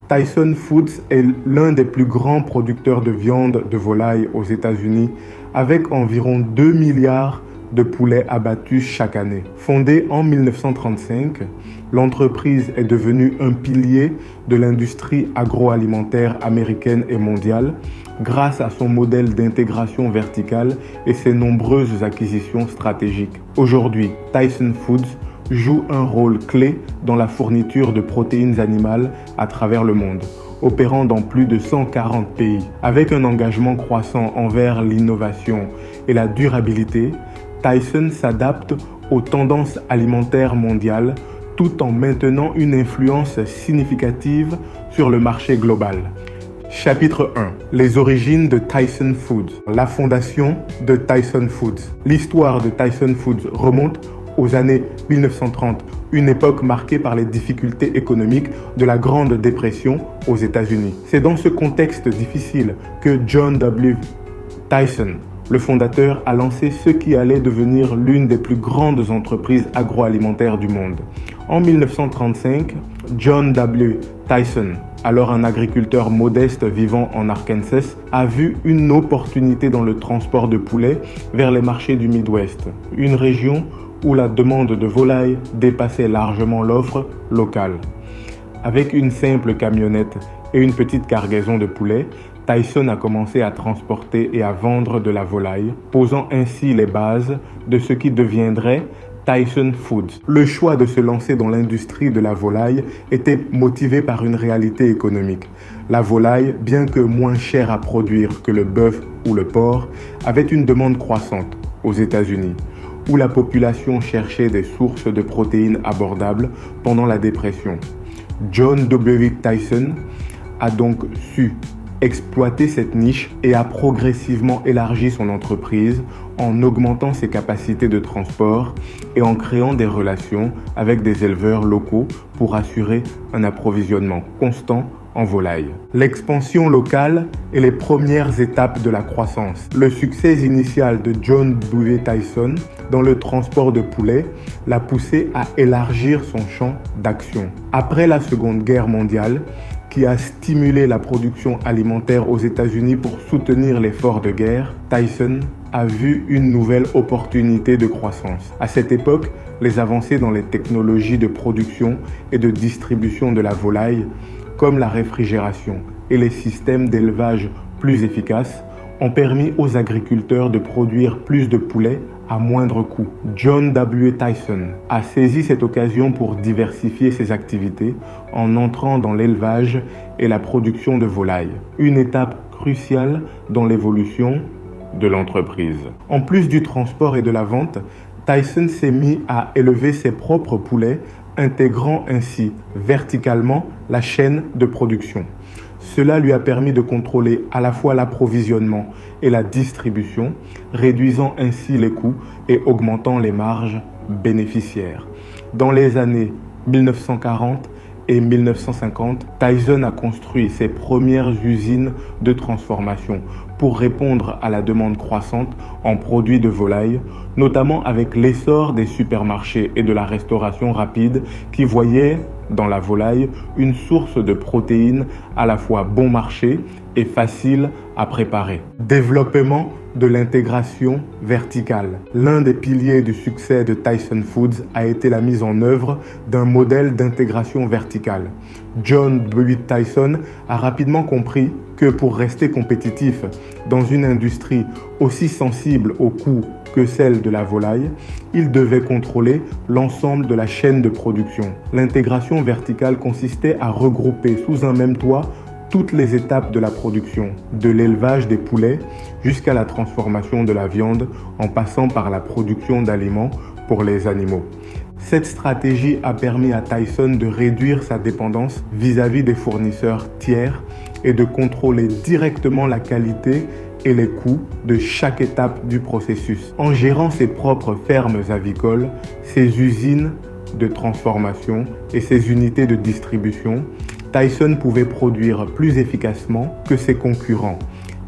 Tyson Foods est l'un des plus grands producteurs de viande de volaille aux États-Unis, avec environ 2 milliards de poulets abattus chaque année. Fondée en 1935, l'entreprise est devenue un pilier de l'industrie agroalimentaire américaine et mondiale grâce à son modèle d'intégration verticale et ses nombreuses acquisitions stratégiques. Aujourd'hui, Tyson Foods joue un rôle clé dans la fourniture de protéines animales à travers le monde, opérant dans plus de 140 pays. Avec un engagement croissant envers l'innovation et la durabilité, Tyson s'adapte aux tendances alimentaires mondiales tout en maintenant une influence significative sur le marché global. Chapitre 1. Les origines de Tyson Foods. La fondation de Tyson Foods. L'histoire de Tyson Foods remonte aux années 1930, une époque marquée par les difficultés économiques de la Grande Dépression aux États-Unis. C'est dans ce contexte difficile que John W. Tyson, le fondateur, a lancé ce qui allait devenir l'une des plus grandes entreprises agroalimentaires du monde. En 1935, John W. Tyson, alors un agriculteur modeste vivant en Arkansas, a vu une opportunité dans le transport de poulets vers les marchés du Midwest, une région où la demande de volaille dépassait largement l'offre locale. Avec une simple camionnette et une petite cargaison de poulets, Tyson a commencé à transporter et à vendre de la volaille, posant ainsi les bases de ce qui deviendrait Tyson Foods. Le choix de se lancer dans l'industrie de la volaille était motivé par une réalité économique. La volaille, bien que moins chère à produire que le bœuf ou le porc, avait une demande croissante aux États-Unis, où la population cherchait des sources de protéines abordables pendant la dépression. John W. Tyson a donc su exploiter cette niche et a progressivement élargi son entreprise en augmentant ses capacités de transport et en créant des relations avec des éleveurs locaux pour assurer un approvisionnement constant en volaille. L'expansion locale est les premières étapes de la croissance. Le succès initial de John W. Tyson dans le transport de poulets l'a poussé à élargir son champ d'action. Après la Seconde Guerre mondiale, qui a stimulé la production alimentaire aux États-Unis pour soutenir l'effort de guerre, Tyson a vu une nouvelle opportunité de croissance. À cette époque, les avancées dans les technologies de production et de distribution de la volaille, comme la réfrigération et les systèmes d'élevage plus efficaces, ont permis aux agriculteurs de produire plus de poulets à moindre coût. John W. Tyson a saisi cette occasion pour diversifier ses activités en entrant dans l'élevage et la production de volailles, une étape cruciale dans l'évolution de l'entreprise. En plus du transport et de la vente, Tyson s'est mis à élever ses propres poulets, intégrant ainsi verticalement la chaîne de production. Cela lui a permis de contrôler à la fois l'approvisionnement et la distribution, réduisant ainsi les coûts et augmentant les marges bénéficiaires. Dans les années 1940 et 1950, Tyson a construit ses premières usines de transformation pour répondre à la demande croissante en produits de volaille, notamment avec l'essor des supermarchés et de la restauration rapide qui voyaient dans la volaille une source de protéines à la fois bon marché et facile à préparer. Développement de l'intégration verticale. L'un des piliers du succès de Tyson Foods a été la mise en œuvre d'un modèle d'intégration verticale. John W. Tyson a rapidement compris que pour rester compétitif dans une industrie aussi sensible aux coûts que celle de la volaille, il devait contrôler l'ensemble de la chaîne de production. L'intégration verticale consistait à regrouper sous un même toit toutes les étapes de la production, de l'élevage des poulets jusqu'à la transformation de la viande en passant par la production d'aliments pour les animaux. Cette stratégie a permis à Tyson de réduire sa dépendance vis-à-vis des fournisseurs tiers et de contrôler directement la qualité et les coûts de chaque étape du processus. En gérant ses propres fermes avicoles, ses usines de transformation et ses unités de distribution, Tyson pouvait produire plus efficacement que ses concurrents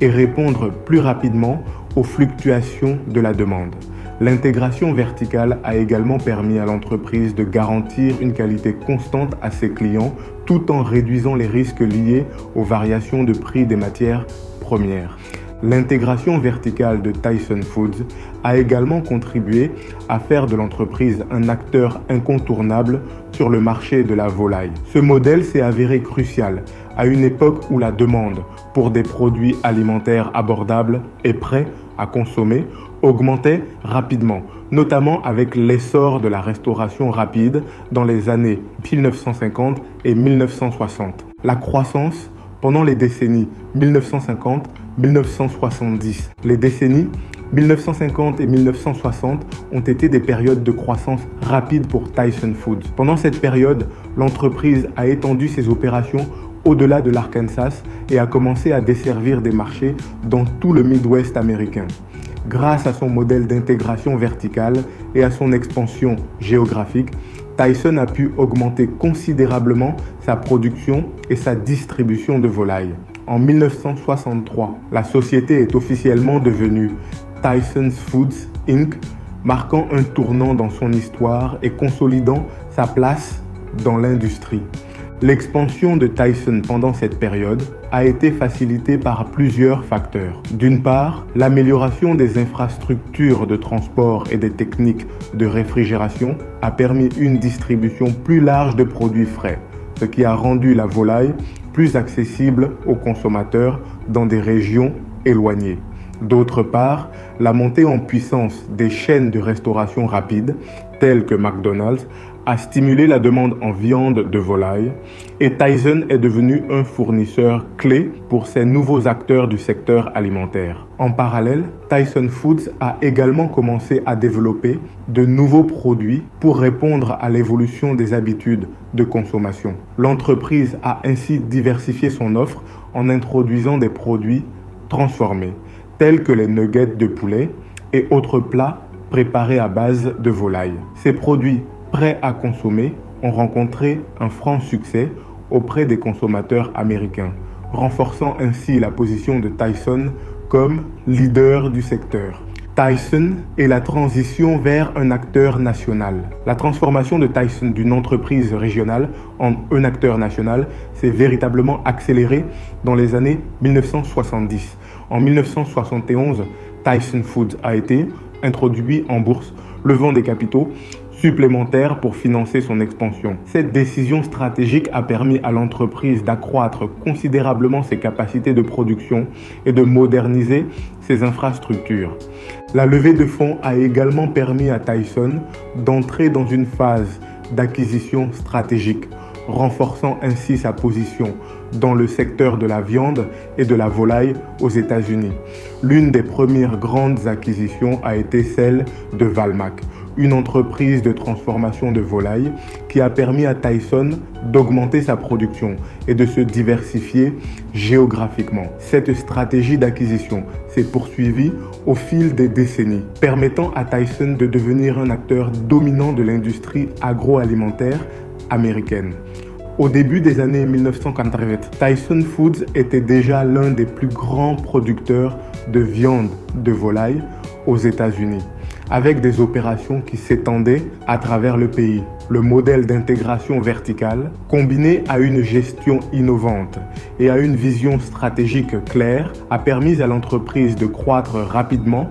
et répondre plus rapidement aux fluctuations de la demande. L'intégration verticale a également permis à l'entreprise de garantir une qualité constante à ses clients tout en réduisant les risques liés aux variations de prix des matières premières. L'intégration verticale de Tyson Foods a également contribué à faire de l'entreprise un acteur incontournable sur le marché de la volaille. Ce modèle s'est avéré crucial à une époque où la demande pour des produits alimentaires abordables et prêts à consommer augmentait rapidement, notamment avec l'essor de la restauration rapide dans les années 1950 et 1960. La croissance pendant les décennies 1950-1970. Les décennies 1950 et 1960 ont été des périodes de croissance rapide pour Tyson Foods. Pendant cette période, l'entreprise a étendu ses opérations au-delà de l'Arkansas et a commencé à desservir des marchés dans tout le Midwest américain. Grâce à son modèle d'intégration verticale et à son expansion géographique, Tyson a pu augmenter considérablement sa production et sa distribution de volailles. En 1963, la société est officiellement devenue Tyson Foods Inc., marquant un tournant dans son histoire et consolidant sa place dans l'industrie. L'expansion de Tyson pendant cette période a été facilitée par plusieurs facteurs. D'une part, l'amélioration des infrastructures de transport et des techniques de réfrigération a permis une distribution plus large de produits frais, ce qui a rendu la volaille plus accessible aux consommateurs dans des régions éloignées. D'autre part, la montée en puissance des chaînes de restauration rapide, telles que McDonald's, a stimulé la demande en viande de volaille et Tyson est devenu un fournisseur clé pour ces nouveaux acteurs du secteur alimentaire. En parallèle, Tyson Foods a également commencé à développer de nouveaux produits pour répondre à l'évolution des habitudes de consommation. L'entreprise a ainsi diversifié son offre en introduisant des produits transformés, tels que les nuggets de poulet et autres plats préparés à base de volaille. Ces produits prêts à consommer ont rencontré un franc succès auprès des consommateurs américains, renforçant ainsi la position de Tyson comme leader du secteur. Tyson et la transition vers un acteur national. La transformation de Tyson d'une entreprise régionale en un acteur national s'est véritablement accélérée dans les années 1970. En 1971, Tyson Foods a été introduit en bourse, levant des capitaux supplémentaires pour financer son expansion. Cette décision stratégique a permis à l'entreprise d'accroître considérablement ses capacités de production et de moderniser ses infrastructures. La levée de fonds a également permis à Tyson d'entrer dans une phase d'acquisition stratégique, renforçant ainsi sa position dans le secteur de la viande et de la volaille aux États-Unis. L'une des premières grandes acquisitions a été celle de Valmac, une entreprise de transformation de volaille qui a permis à Tyson d'augmenter sa production et de se diversifier géographiquement. Cette stratégie d'acquisition s'est poursuivie au fil des décennies, permettant à Tyson de devenir un acteur dominant de l'industrie agroalimentaire américaine. Au début des années 1980, Tyson Foods était déjà l'un des plus grands producteurs de viande de volaille aux États-Unis, avec des opérations qui s'étendaient à travers le pays. Le modèle d'intégration verticale, combiné à une gestion innovante et à une vision stratégique claire, a permis à l'entreprise de croître rapidement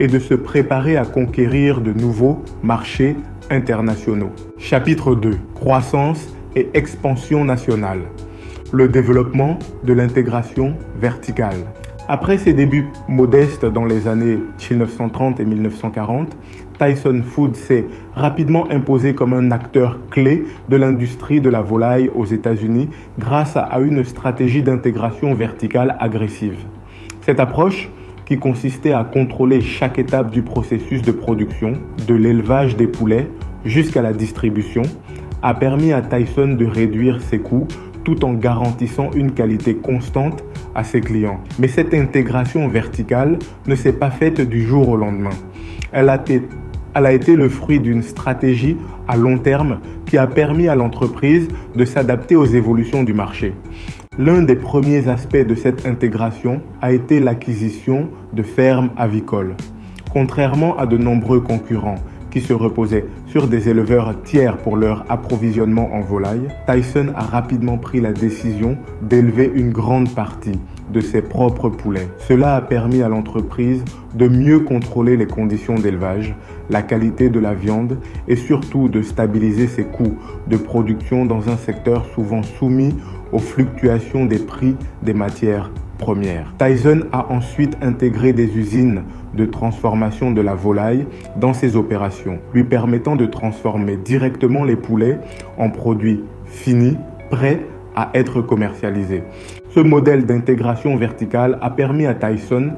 et de se préparer à conquérir de nouveaux marchés internationaux. Chapitre 2. Croissance et expansion nationale. Le développement de l'intégration verticale. Après ses débuts modestes dans les années 1930 et 1940, Tyson Foods s'est rapidement imposé comme un acteur clé de l'industrie de la volaille aux États-Unis grâce à une stratégie d'intégration verticale agressive. Cette approche, qui consistait à contrôler chaque étape du processus de production, de l'élevage des poulets jusqu'à la distribution, a permis à Tyson de réduire ses coûts tout en garantissant une qualité constante à ses clients. Mais cette intégration verticale ne s'est pas faite du jour au lendemain. Elle a été le fruit d'une stratégie à long terme qui a permis à l'entreprise de s'adapter aux évolutions du marché. L'un des premiers aspects de cette intégration a été l'acquisition de fermes avicoles. Contrairement à de nombreux concurrents qui se reposaient sur des éleveurs tiers pour leur approvisionnement en volaille, Tyson a rapidement pris la décision d'élever une grande partie de ses propres poulets. Cela a permis à l'entreprise de mieux contrôler les conditions d'élevage, la qualité de la viande et surtout de stabiliser ses coûts de production dans un secteur souvent soumis aux fluctuations des prix des matières premières. Tyson a ensuite intégré des usines de transformation de la volaille dans ses opérations, lui permettant de transformer directement les poulets en produits finis, prêts à être commercialisés. Ce modèle d'intégration verticale a permis à Tyson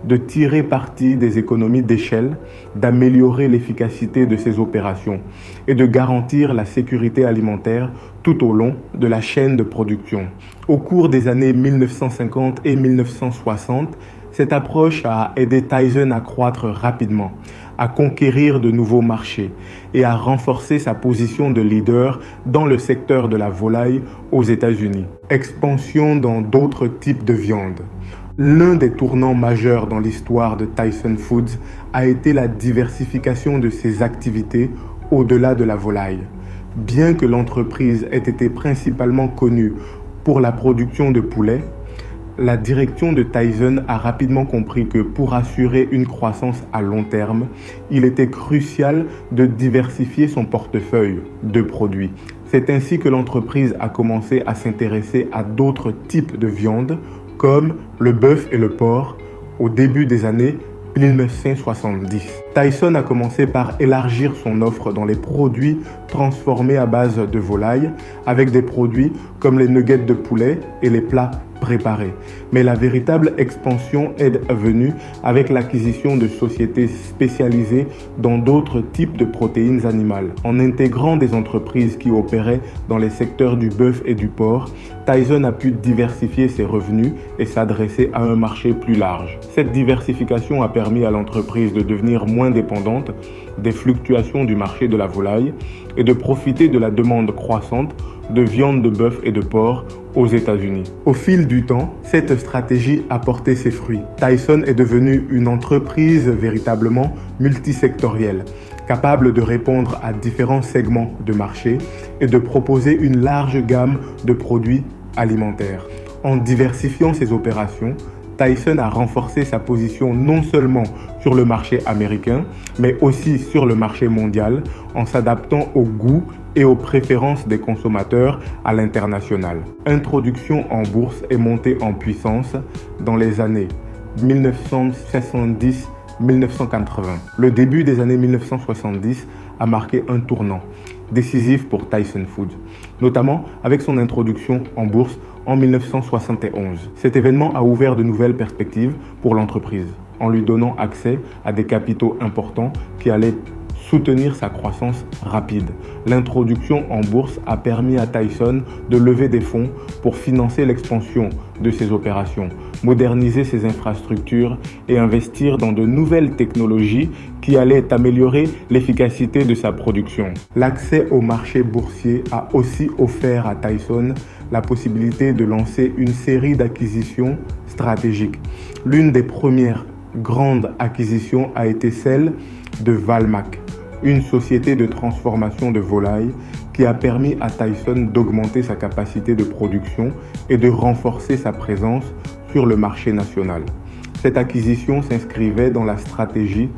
de tirer parti des économies d'échelle, d'améliorer l'efficacité de ses opérations et de garantir la sécurité alimentaire tout au long de la chaîne de production. Au cours des années 1950 et 1960, cette approche a aidé Tyson à croître rapidement, à conquérir de nouveaux marchés et à renforcer sa position de leader dans le secteur de la volaille aux États-Unis. Expansion dans d'autres types de viande. L'un des tournants majeurs dans l'histoire de Tyson Foods a été la diversification de ses activités au-delà de la volaille. Bien que l'entreprise ait été principalement connue pour la production de poulets, la direction de Tyson a rapidement compris que pour assurer une croissance à long terme, il était crucial de diversifier son portefeuille de produits. C'est ainsi que l'entreprise a commencé à s'intéresser à d'autres types de viande, comme le bœuf et le porc, au début des années 1970. Tyson a commencé par élargir son offre dans les produits transformés à base de volaille, avec des produits comme les nuggets de poulet et les plats préparés. Mais la véritable expansion est venue avec l'acquisition de sociétés spécialisées dans d'autres types de protéines animales. En intégrant des entreprises qui opéraient dans les secteurs du bœuf et du porc, Tyson a pu diversifier ses revenus et s'adresser à un marché plus large. Cette diversification a permis à l'entreprise de devenir moins dépendante des fluctuations du marché de la volaille et de profiter de la demande croissante de viande de bœuf et de porc aux États-Unis. Au fil du temps, cette stratégie a porté ses fruits. Tyson est devenue une entreprise véritablement multisectorielle, capable de répondre à différents segments de marché et de proposer une large gamme de produits alimentaires. En diversifiant ses opérations, Tyson a renforcé sa position non seulement sur le marché américain, mais aussi sur le marché mondial en s'adaptant aux goûts et aux préférences des consommateurs à l'international. Introduction en bourse et montée en puissance dans les années 1970-1980. Le début des années 1970 a marqué un tournant décisif pour Tyson Foods, notamment avec son introduction en bourse en 1971. Cet événement a ouvert de nouvelles perspectives pour l'entreprise, en lui donnant accès à des capitaux importants qui allaient soutenir sa croissance rapide. L'introduction en bourse a permis à Tyson de lever des fonds pour financer l'expansion de ses opérations, moderniser ses infrastructures et investir dans de nouvelles technologies qui allaient améliorer l'efficacité de sa production. L'accès au marché boursier a aussi offert à Tyson la possibilité de lancer une série d'acquisitions stratégiques. L'une des premières grandes acquisitions a été celle de Valmac, une société de transformation de volailles qui a permis à Tyson d'augmenter sa capacité de production et de renforcer sa présence sur le marché national. Cette acquisition s'inscrivait dans la stratégie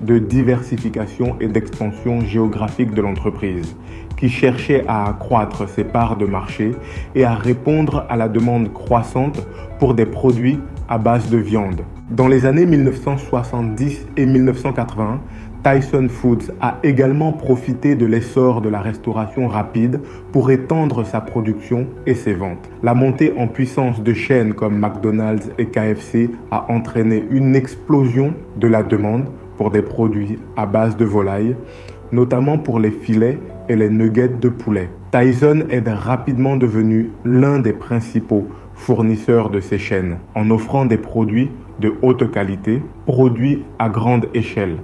de diversification et d'expansion géographique de l'entreprise, qui cherchait à accroître ses parts de marché et à répondre à la demande croissante pour des produits à base de viande. Dans les années 1970 et 1980, Tyson Foods a également profité de l'essor de la restauration rapide pour étendre sa production et ses ventes. La montée en puissance de chaînes comme McDonald's et KFC a entraîné une explosion de la demande pour des produits à base de volaille, notamment pour les filets et les nuggets de poulet. Tyson est rapidement devenu l'un des principaux fournisseurs de ces chaînes, en offrant des produits de haute qualité, produits à grande échelle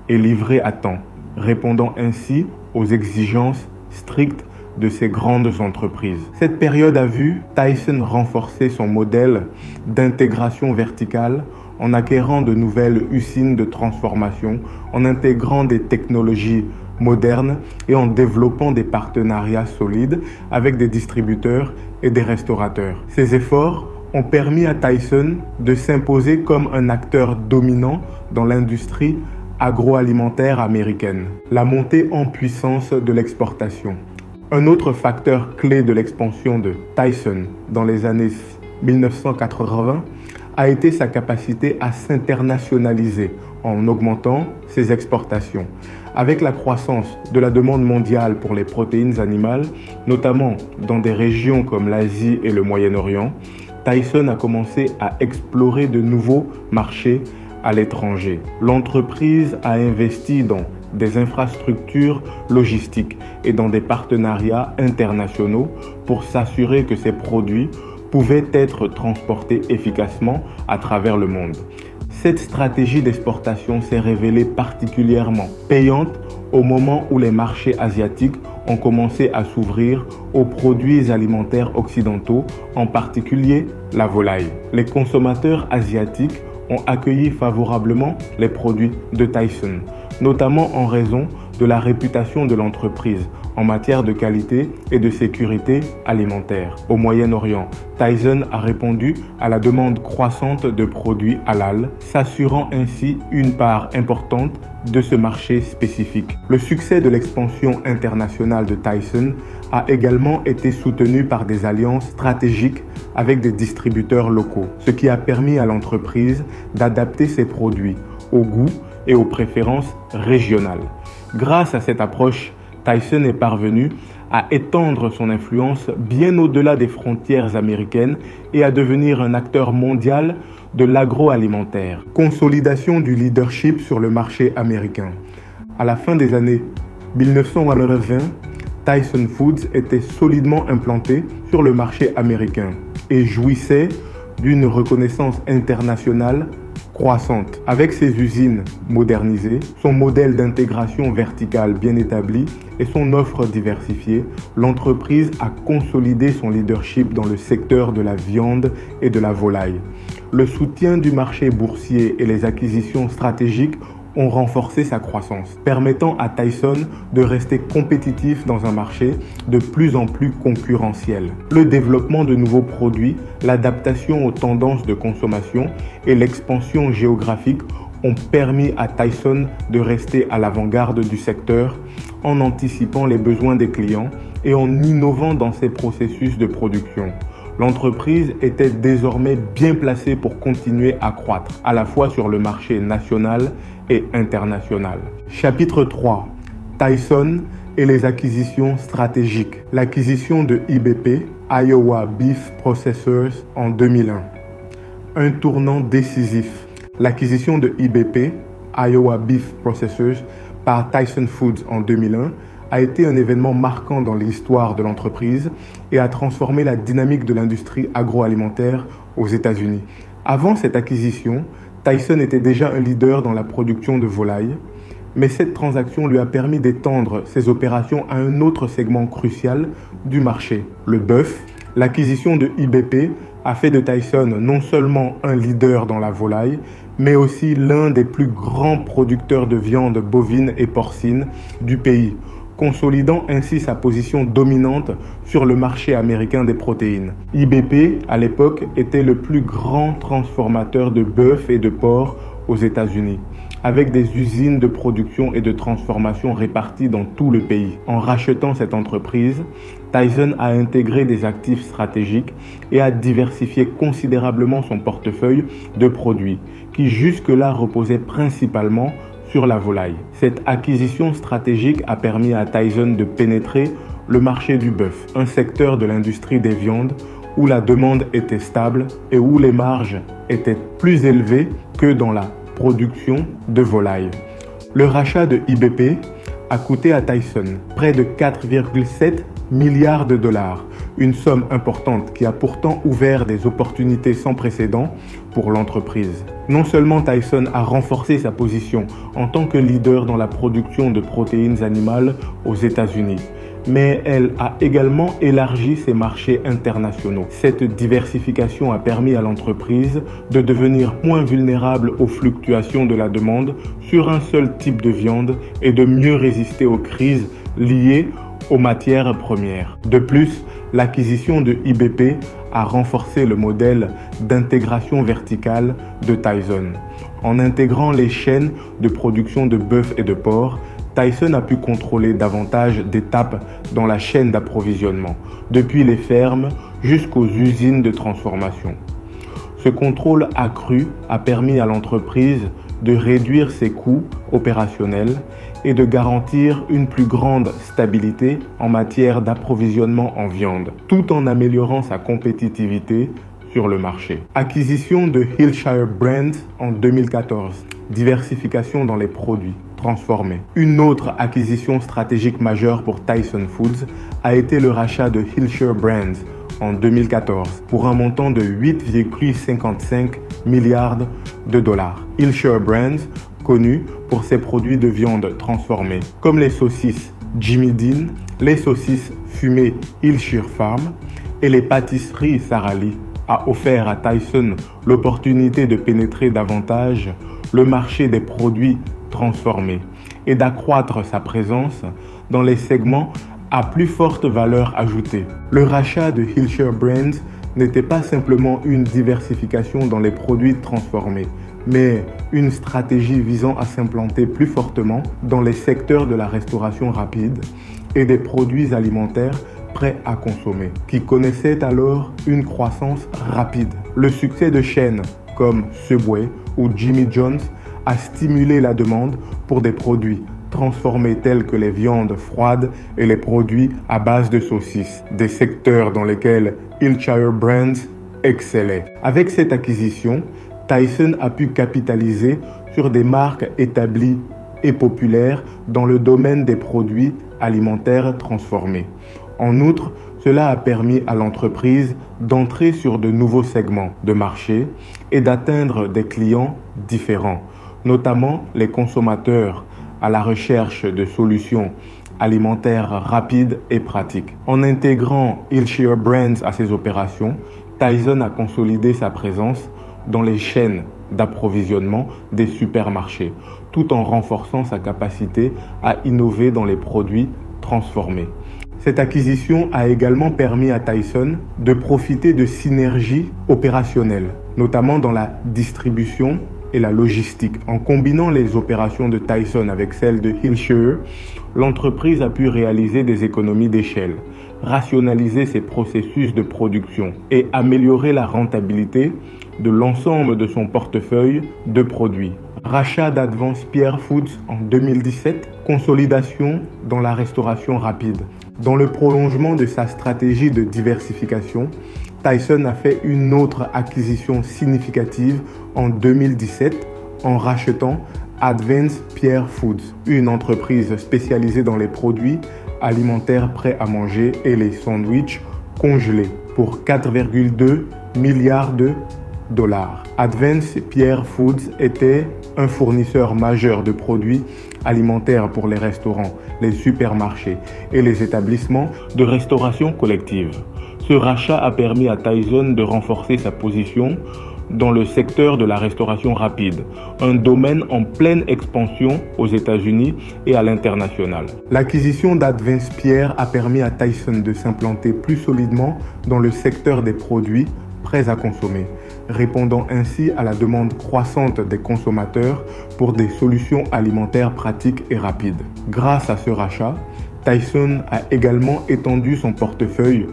et livrés à temps, répondant ainsi aux exigences strictes de ces grandes entreprises. Cette période a vu Tyson renforcer son modèle d'intégration verticale en acquérant de nouvelles usines de transformation, en intégrant des technologies modernes et en développant des partenariats solides avec des distributeurs et des restaurateurs. Ces efforts ont permis à Tyson de s'imposer comme un acteur dominant dans l'industrie agroalimentaire américaine. La montée en puissance de l'exportation. Un autre facteur clé de l'expansion de Tyson dans les années 1980 a été sa capacité à s'internationaliser en augmentant ses exportations. Avec la croissance de la demande mondiale pour les protéines animales, notamment dans des régions comme l'Asie et le Moyen-Orient, Tyson a commencé à explorer de nouveaux marchés à l'étranger. L'entreprise a investi dans des infrastructures logistiques et dans des partenariats internationaux pour s'assurer que ces produits pouvaient être transportés efficacement à travers le monde. Cette stratégie d'exportation s'est révélée particulièrement payante au moment où les marchés asiatiques ont commencé à s'ouvrir aux produits alimentaires occidentaux, en particulier la volaille. Les consommateurs asiatiques ont accueilli favorablement les produits de Tyson, notamment en raison de la réputation de l'entreprise en matière de qualité et de sécurité alimentaire. Au Moyen-Orient, Tyson a répondu à la demande croissante de produits halal, s'assurant ainsi une part importante de ce marché spécifique. Le succès de l'expansion internationale de Tyson a également été soutenu par des alliances stratégiques avec des distributeurs locaux, ce qui a permis à l'entreprise d'adapter ses produits au goût et aux préférences régionales. Grâce à cette approche, Tyson est parvenu à étendre son influence bien au-delà des frontières américaines et à devenir un acteur mondial de l'agroalimentaire. Consolidation du leadership sur le marché américain. À la fin des années 1920, Tyson Foods était solidement implanté sur le marché américain et jouissait d'une reconnaissance internationale croissante. Avec ses usines modernisées, son modèle d'intégration verticale bien établi et son offre diversifiée, l'entreprise a consolidé son leadership dans le secteur de la viande et de la volaille. Le soutien du marché boursier et les acquisitions stratégiques ont renforcé sa croissance, permettant à Tyson de rester compétitif dans un marché de plus en plus concurrentiel. Le développement de nouveaux produits, l'adaptation aux tendances de consommation et l'expansion géographique ont permis à Tyson de rester à l'avant-garde du secteur en anticipant les besoins des clients et en innovant dans ses processus de production. L'entreprise était désormais bien placée pour continuer à croître, à la fois sur le marché national et international. Chapitre 3. Tyson et les acquisitions stratégiques. L'acquisition de IBP, Iowa Beef Processors, en 2001. Un tournant décisif. L'acquisition de IBP, Iowa Beef Processors, par Tyson Foods en 2001 a été un événement marquant dans l'histoire de l'entreprise et a transformé la dynamique de l'industrie agroalimentaire aux États-Unis. Avant cette acquisition, Tyson était déjà un leader dans la production de volaille, mais cette transaction lui a permis d'étendre ses opérations à un autre segment crucial du marché, le bœuf. L'acquisition de IBP a fait de Tyson non seulement un leader dans la volaille, mais aussi l'un des plus grands producteurs de viande bovine et porcine du pays, consolidant ainsi sa position dominante sur le marché américain des protéines. IBP, à l'époque, était le plus grand transformateur de bœuf et de porc aux États-Unis, avec des usines de production et de transformation réparties dans tout le pays. En rachetant cette entreprise, Tyson a intégré des actifs stratégiques et a diversifié considérablement son portefeuille de produits, qui jusque-là reposait principalement sur la volaille. Cette acquisition stratégique a permis à Tyson de pénétrer le marché du bœuf, un secteur de l'industrie des viandes où la demande était stable et où les marges étaient plus élevées que dans la production de volaille. Le rachat de IBP a coûté à Tyson près de 4,7 milliards de dollars, une somme importante qui a pourtant ouvert des opportunités sans précédent pour l'entreprise. Non seulement Tyson a renforcé sa position en tant que leader dans la production de protéines animales aux États-Unis, mais elle a également élargi ses marchés internationaux. Cette diversification a permis à l'entreprise de devenir moins vulnérable aux fluctuations de la demande sur un seul type de viande et de mieux résister aux crises liées aux matières premières. De plus, l'acquisition de IBP a renforcé le modèle d'intégration verticale de Tyson. En intégrant les chaînes de production de bœuf et de porc, Tyson a pu contrôler davantage d'étapes dans la chaîne d'approvisionnement, depuis les fermes jusqu'aux usines de transformation. Ce contrôle accru a permis à l'entreprise de réduire ses coûts opérationnels et de garantir une plus grande stabilité en matière d'approvisionnement en viande, tout en améliorant sa compétitivité sur le marché. Acquisition de Hillshire Brands en 2014. Diversification dans les produits transformés. Une autre acquisition stratégique majeure pour Tyson Foods a été le rachat de Hillshire Brands en 2014 pour un montant de 8,55 milliards de dollars. Hillshire Brands, connu pour ses produits de viande transformés, comme les saucisses Jimmy Dean, les saucisses fumées Hillshire Farm et les pâtisseries Sara Lee, a offert à Tyson l'opportunité de pénétrer davantage le marché des produits transformés et d'accroître sa présence dans les segments à plus forte valeur ajoutée. Le rachat de Hillshire Brands n'était pas simplement une diversification dans les produits transformés, mais une stratégie visant à s'implanter plus fortement dans les secteurs de la restauration rapide et des produits alimentaires prêts à consommer, qui connaissaient alors une croissance rapide. Le succès de chaînes comme Subway ou Jimmy John's a stimulé la demande pour des produits transformés tels que les viandes froides et les produits à base de saucisses, des secteurs dans lesquels Hillshire Brands excellait. Avec cette acquisition, Tyson a pu capitaliser sur des marques établies et populaires dans le domaine des produits alimentaires transformés. En outre, cela a permis à l'entreprise d'entrer sur de nouveaux segments de marché et d'atteindre des clients différents, notamment les consommateurs à la recherche de solutions alimentaires rapides et pratiques. En intégrant Hillshire Brands à ses opérations, Tyson a consolidé sa présence dans les chaînes d'approvisionnement des supermarchés, tout en renforçant sa capacité à innover dans les produits transformés. Cette acquisition a également permis à Tyson de profiter de synergies opérationnelles, notamment dans la distribution et la logistique. En combinant les opérations de Tyson avec celles de Hillshire, l'entreprise a pu réaliser des économies d'échelle, rationaliser ses processus de production et améliorer la rentabilité de l'ensemble de son portefeuille de produits. Rachat d'Advance Pierre Foods en 2017, consolidation dans la restauration rapide. Dans le prolongement de sa stratégie de diversification, Tyson a fait une autre acquisition significative en 2017 en rachetant Advance Pierre Foods, une entreprise spécialisée dans les produits alimentaires prêts à manger et les sandwichs congelés pour 4,2 milliards de dollars. Advance Pierre Foods était un fournisseur majeur de produits alimentaires pour les restaurants, les supermarchés et les établissements de restauration collective. Ce rachat a permis à Tyson de renforcer sa position dans le secteur de la restauration rapide, un domaine en pleine expansion aux États-Unis et à l'international. L'acquisition d'Advance Pierre a permis à Tyson de s'implanter plus solidement dans le secteur des produits prêts à consommer, répondant ainsi à la demande croissante des consommateurs pour des solutions alimentaires pratiques et rapides. Grâce à ce rachat, Tyson a également étendu son portefeuille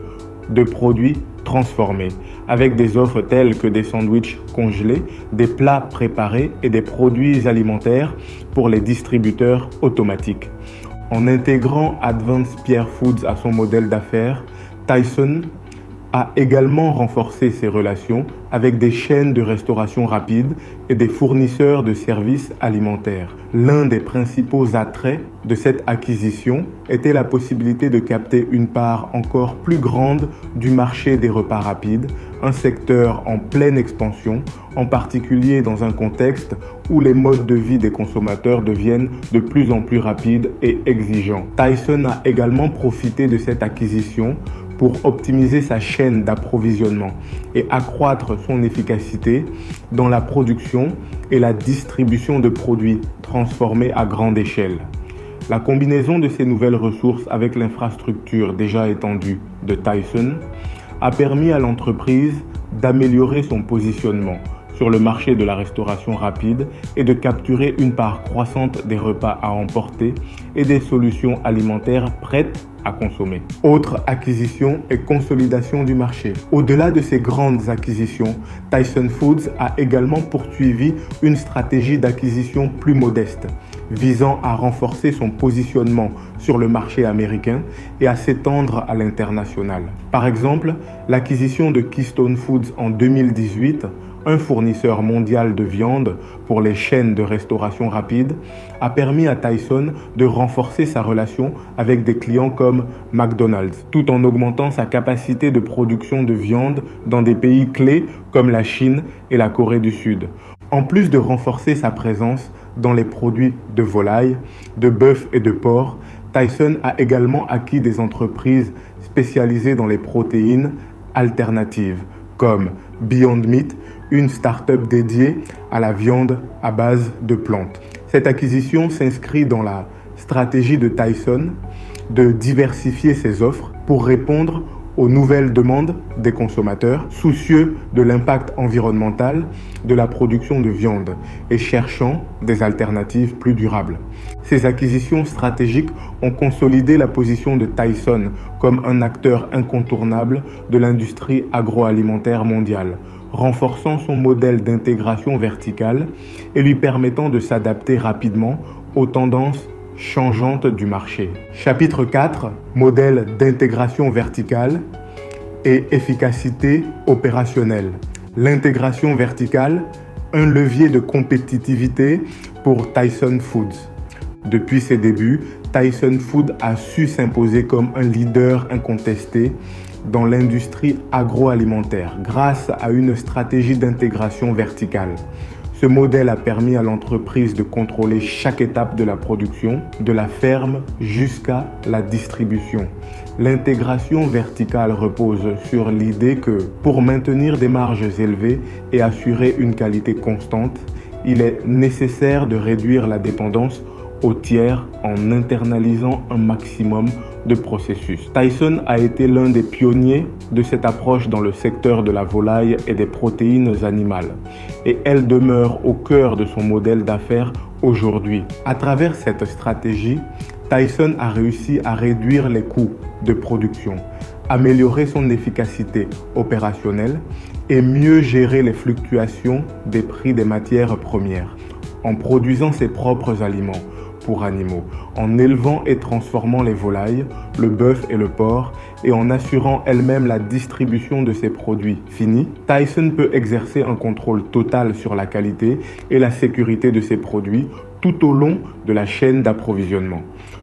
de produits transformés, avec des offres telles que des sandwichs congelés, des plats préparés et des produits alimentaires pour les distributeurs automatiques. En intégrant Advance Pierre Foods à son modèle d'affaires, Tyson a également renforcé ses relations avec des chaînes de restauration rapide et des fournisseurs de services alimentaires. L'un des principaux attraits de cette acquisition était la possibilité de capter une part encore plus grande du marché des repas rapides, un secteur en pleine expansion, en particulier dans un contexte où les modes de vie des consommateurs deviennent de plus en plus rapides et exigeants. Tyson a également profité de cette acquisition pour optimiser sa chaîne d'approvisionnement et accroître son efficacité dans la production et la distribution de produits transformés à grande échelle. La combinaison de ces nouvelles ressources avec l'infrastructure déjà étendue de Tyson a permis à l'entreprise d'améliorer son positionnement sur le marché de la restauration rapide et de capturer une part croissante des repas à emporter et des solutions alimentaires prêtes à consommer. Autre acquisition et consolidation du marché. Au-delà de ces grandes acquisitions, Tyson Foods a également poursuivi une stratégie d'acquisition plus modeste, visant à renforcer son positionnement sur le marché américain et à s'étendre à l'international. Par exemple, l'acquisition de Keystone Foods en 2018, un fournisseur mondial de viande pour les chaînes de restauration rapide, a permis à Tyson de renforcer sa relation avec des clients comme McDonald's, tout en augmentant sa capacité de production de viande dans des pays clés comme la Chine et la Corée du Sud. En plus de renforcer sa présence dans les produits de volaille, de bœuf et de porc, Tyson a également acquis des entreprises spécialisées dans les protéines alternatives, comme Beyond Meat, une start-up dédiée à la viande à base de plantes. Cette acquisition s'inscrit dans la stratégie de Tyson de diversifier ses offres pour répondre aux nouvelles demandes des consommateurs, soucieux de l'impact environnemental de la production de viande et cherchant des alternatives plus durables. Ces acquisitions stratégiques ont consolidé la position de Tyson comme un acteur incontournable de l'industrie agroalimentaire mondiale, renforçant son modèle d'intégration verticale et lui permettant de s'adapter rapidement aux tendances changeantes du marché. Chapitre 4, modèle d'intégration verticale et efficacité opérationnelle. L'intégration verticale, un levier de compétitivité pour Tyson Foods. Depuis ses débuts, Tyson Foods a su s'imposer comme un leader incontesté dans l'industrie agroalimentaire grâce à une stratégie d'intégration verticale. Ce modèle a permis à l'entreprise de contrôler chaque étape de la production, de la ferme jusqu'à la distribution. L'intégration verticale repose sur l'idée que pour maintenir des marges élevées et assurer une qualité constante, il est nécessaire de réduire la dépendance aux tiers en internalisant un maximum de processus. Tyson a été l'un des pionniers de cette approche dans le secteur de la volaille et des protéines animales, et elle demeure au cœur de son modèle d'affaires aujourd'hui. À travers cette stratégie, Tyson a réussi à réduire les coûts de production, améliorer son efficacité opérationnelle et mieux gérer les fluctuations des prix des matières premières, en produisant ses propres aliments pour animaux, en élevant et transformant les volailles, le bœuf et le porc, et en assurant elle-même la distribution de ses produits finis. Tyson peut exercer un contrôle total sur la qualité et la sécurité de ses produits tout au long de la chaîne d'approvisionnement.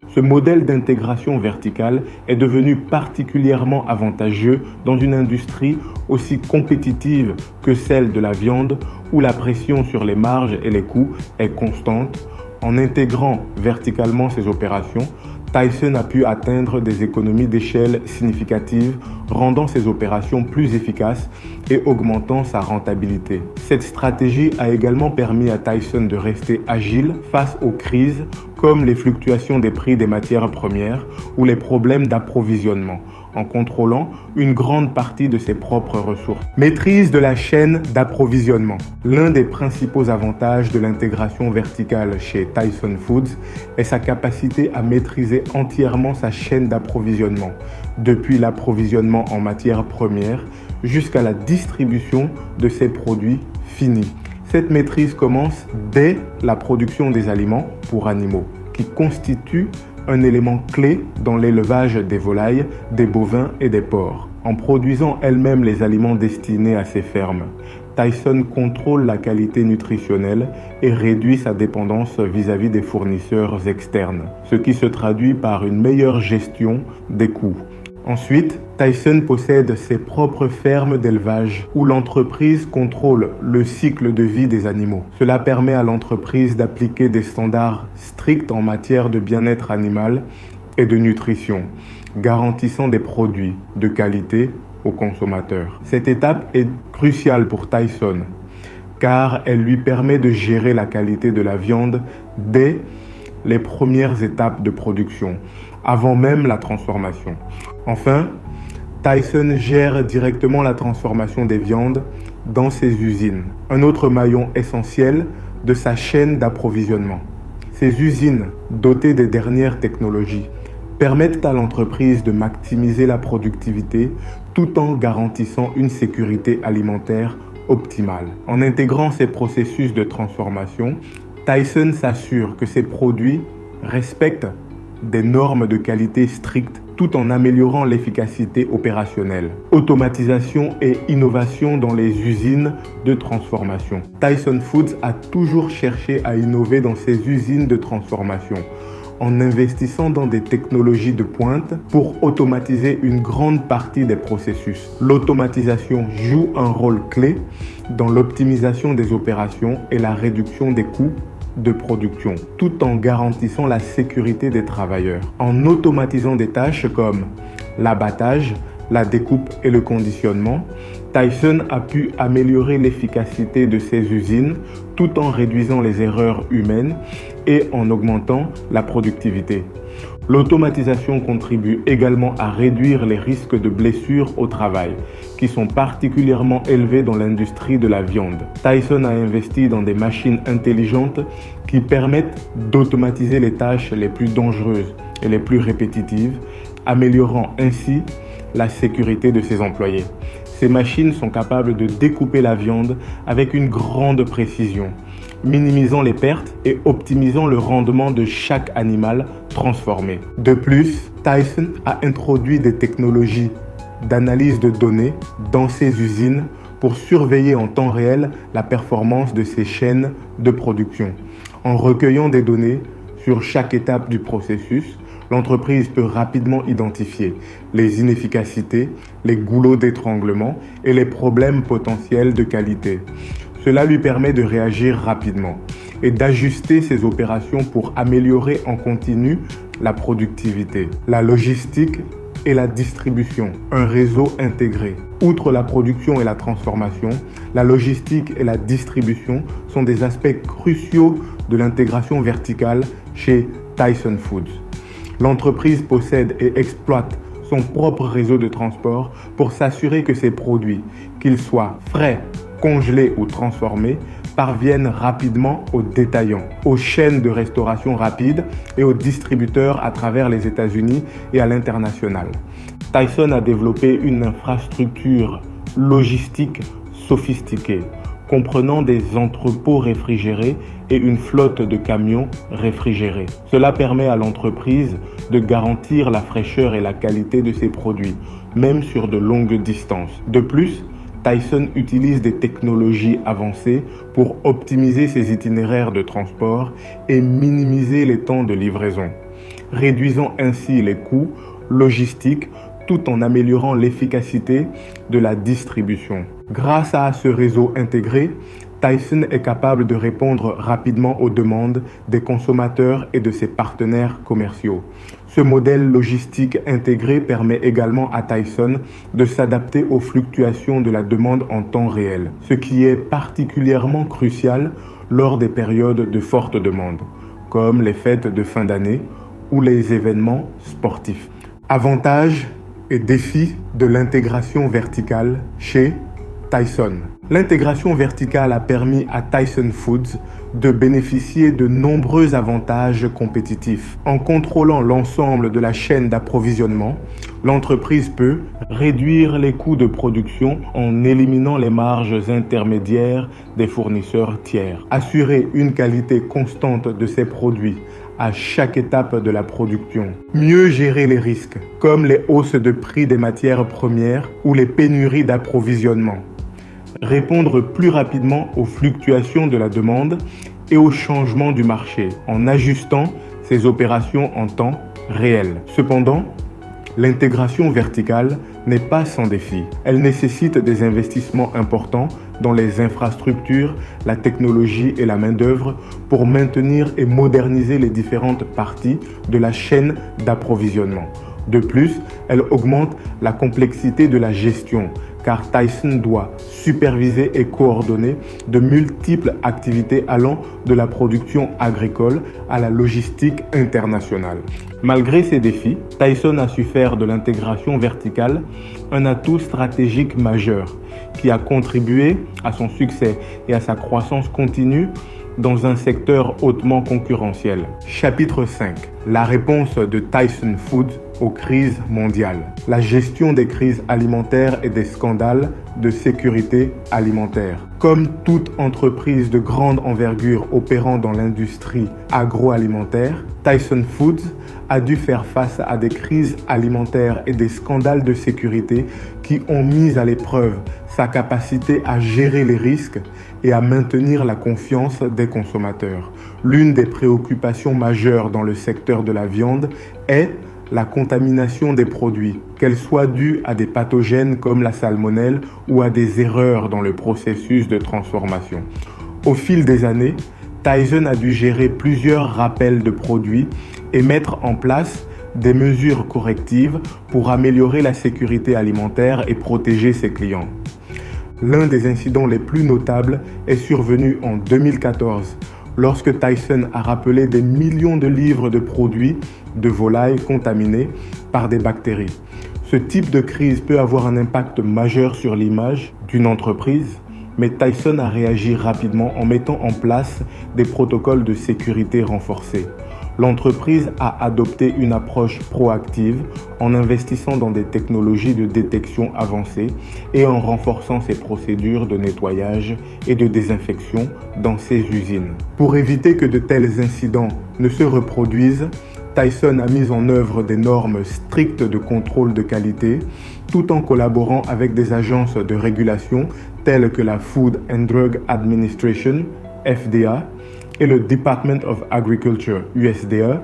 Ce modèle d'intégration verticale est devenu particulièrement avantageux dans une industrie aussi compétitive que celle de la viande, où la pression sur les marges et les coûts est constante. En intégrant verticalement ses opérations, Tyson a pu atteindre des économies d'échelle significatives, rendant ses opérations plus efficaces et augmentant sa rentabilité. Cette stratégie a également permis à Tyson de rester agile face aux crises comme les fluctuations des prix des matières premières ou les problèmes d'approvisionnement, en contrôlant une grande partie de ses propres ressources. Maîtrise de la chaîne d'approvisionnement. L'un des principaux avantages de l'intégration verticale chez Tyson Foods est sa capacité à maîtriser entièrement sa chaîne d'approvisionnement, depuis l'approvisionnement en matières premières jusqu'à la distribution de ses produits finis. Cette maîtrise commence dès la production des aliments pour animaux, qui constitue un élément clé dans l'élevage des volailles, des bovins et des porcs. En produisant elle-même les aliments destinés à ses fermes, Tyson contrôle la qualité nutritionnelle et réduit sa dépendance vis-à-vis des fournisseurs externes, ce qui se traduit par une meilleure gestion des coûts. Ensuite, Tyson possède ses propres fermes d'élevage où l'entreprise contrôle le cycle de vie des animaux. Cela permet à l'entreprise d'appliquer des standards stricts en matière de bien-être animal et de nutrition, garantissant des produits de qualité aux consommateurs. Cette étape est cruciale pour Tyson car elle lui permet de gérer la qualité de la viande dès les premières étapes de production, avant même la transformation. Enfin, Tyson gère directement la transformation des viandes dans ses usines, un autre maillon essentiel de sa chaîne d'approvisionnement. Ces usines, dotées des dernières technologies, permettent à l'entreprise de maximiser la productivité tout en garantissant une sécurité alimentaire optimale. En intégrant ces processus de transformation, Tyson s'assure que ses produits respectent des normes de qualité strictes tout en améliorant l'efficacité opérationnelle. Automatisation et innovation dans les usines de transformation. Tyson Foods a toujours cherché à innover dans ses usines de transformation en investissant dans des technologies de pointe pour automatiser une grande partie des processus. L'automatisation joue un rôle clé dans l'optimisation des opérations et la réduction des coûts de production, tout en garantissant la sécurité des travailleurs. En automatisant des tâches comme l'abattage, la découpe et le conditionnement, Tyson a pu améliorer l'efficacité de ses usines tout en réduisant les erreurs humaines et en augmentant la productivité. L'automatisation contribue également à réduire les risques de blessures au travail, qui sont particulièrement élevés dans l'industrie de la viande. Tyson a investi dans des machines intelligentes qui permettent d'automatiser les tâches les plus dangereuses et les plus répétitives, améliorant ainsi la sécurité de ses employés. Ces machines sont capables de découper la viande avec une grande précision, minimisant les pertes et optimisant le rendement de chaque animal transformé. De plus, Tyson a introduit des technologies d'analyse de données dans ses usines pour surveiller en temps réel la performance de ses chaînes de production. En recueillant des données sur chaque étape du processus, l'entreprise peut rapidement identifier les inefficacités, les goulots d'étranglement et les problèmes potentiels de qualité. Cela lui permet de réagir rapidement et d'ajuster ses opérations pour améliorer en continu la productivité, la logistique et la distribution, un réseau intégré. Outre la production et la transformation, la logistique et la distribution sont des aspects cruciaux de l'intégration verticale chez Tyson Foods. L'entreprise possède et exploite son propre réseau de transport pour s'assurer que ses produits, qu'ils soient frais, congelés ou transformés, parviennent rapidement aux détaillants, aux chaînes de restauration rapide et aux distributeurs à travers les États-Unis et à l'international. Tyson a développé une infrastructure logistique sophistiquée, comprenant des entrepôts réfrigérés et une flotte de camions réfrigérés. Cela permet à l'entreprise de garantir la fraîcheur et la qualité de ses produits, même sur de longues distances. De plus, Tyson utilise des technologies avancées pour optimiser ses itinéraires de transport et minimiser les temps de livraison, réduisant ainsi les coûts logistiques tout en améliorant l'efficacité de la distribution. Grâce à ce réseau intégré, Tyson est capable de répondre rapidement aux demandes des consommateurs et de ses partenaires commerciaux. Ce modèle logistique intégré permet également à Tyson de s'adapter aux fluctuations de la demande en temps réel, ce qui est particulièrement crucial lors des périodes de forte demande, comme les fêtes de fin d'année ou les événements sportifs. Avantages et défis de l'intégration verticale chez Tyson. L'intégration verticale a permis à Tyson Foods de bénéficier de nombreux avantages compétitifs. En contrôlant l'ensemble de la chaîne d'approvisionnement, l'entreprise peut réduire les coûts de production en éliminant les marges intermédiaires des fournisseurs tiers, assurer une qualité constante de ses produits à chaque étape de la production. Mieux gérer les risques, comme les hausses de prix des matières premières ou les pénuries d'approvisionnement. Répondre plus rapidement aux fluctuations de la demande et aux changements du marché en ajustant ses opérations en temps réel. Cependant, l'intégration verticale n'est pas sans défi. Elle nécessite des investissements importants dans les infrastructures, la technologie et la main-d'œuvre pour maintenir et moderniser les différentes parties de la chaîne d'approvisionnement. De plus, elle augmente la complexité de la gestion, car Tyson doit superviser et coordonner de multiples activités allant de la production agricole à la logistique internationale. Malgré ces défis, Tyson a su faire de l'intégration verticale un atout stratégique majeur qui a contribué à son succès et à sa croissance continue dans un secteur hautement concurrentiel. Chapitre 5. La réponse de Tyson Foods aux crises mondiales. La gestion des crises alimentaires et des scandales de sécurité alimentaire. Comme toute entreprise de grande envergure opérant dans l'industrie agroalimentaire, Tyson Foods a dû faire face à des crises alimentaires et des scandales de sécurité qui ont mis à l'épreuve sa capacité à gérer les risques et à maintenir la confiance des consommateurs. L'une des préoccupations majeures dans le secteur de la viande est la contamination des produits, qu'elle soit due à des pathogènes comme la salmonelle ou à des erreurs dans le processus de transformation. Au fil des années, Tyson a dû gérer plusieurs rappels de produits et mettre en place des mesures correctives pour améliorer la sécurité alimentaire et protéger ses clients. L'un des incidents les plus notables est survenu en 2014, lorsque Tyson a rappelé des millions de livres de produits de volaille contaminés par des bactéries. Ce type de crise peut avoir un impact majeur sur l'image d'une entreprise, mais Tyson a réagi rapidement en mettant en place des protocoles de sécurité renforcés. L'entreprise a adopté une approche proactive en investissant dans des technologies de détection avancées et en renforçant ses procédures de nettoyage et de désinfection dans ses usines. Pour éviter que de tels incidents ne se reproduisent, Tyson a mis en œuvre des normes strictes de contrôle de qualité tout en collaborant avec des agences de régulation telles que la Food and Drug Administration, FDA, et le Department of Agriculture, USDA,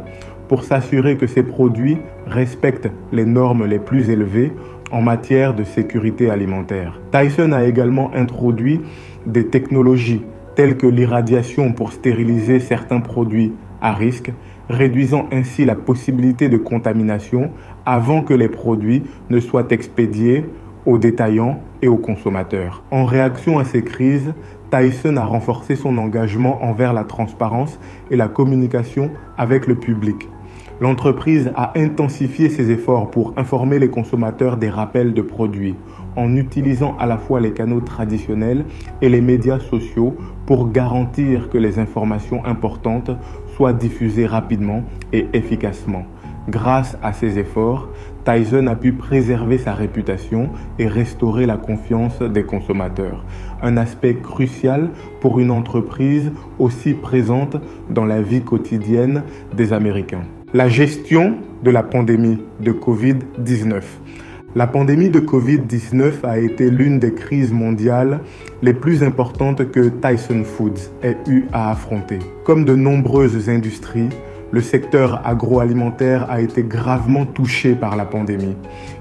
pour s'assurer que ces produits respectent les normes les plus élevées en matière de sécurité alimentaire. Tyson a également introduit des technologies telles que l'irradiation pour stériliser certains produits à risque, réduisant ainsi la possibilité de contamination avant que les produits ne soient expédiés aux détaillants et aux consommateurs. En réaction à ces crises, Tyson a renforcé son engagement envers la transparence et la communication avec le public. L'entreprise a intensifié ses efforts pour informer les consommateurs des rappels de produits, en utilisant à la fois les canaux traditionnels et les médias sociaux pour garantir que les informations importantes soient diffusées rapidement et efficacement. Grâce à ces efforts, Tyson a pu préserver sa réputation et restaurer la confiance des consommateurs, un aspect crucial pour une entreprise aussi présente dans la vie quotidienne des Américains. La gestion de la pandémie de Covid-19. La pandémie de Covid-19 a été l'une des crises mondiales les plus importantes que Tyson Foods ait eu à affronter. Comme de nombreuses industries, le secteur agroalimentaire a été gravement touché par la pandémie,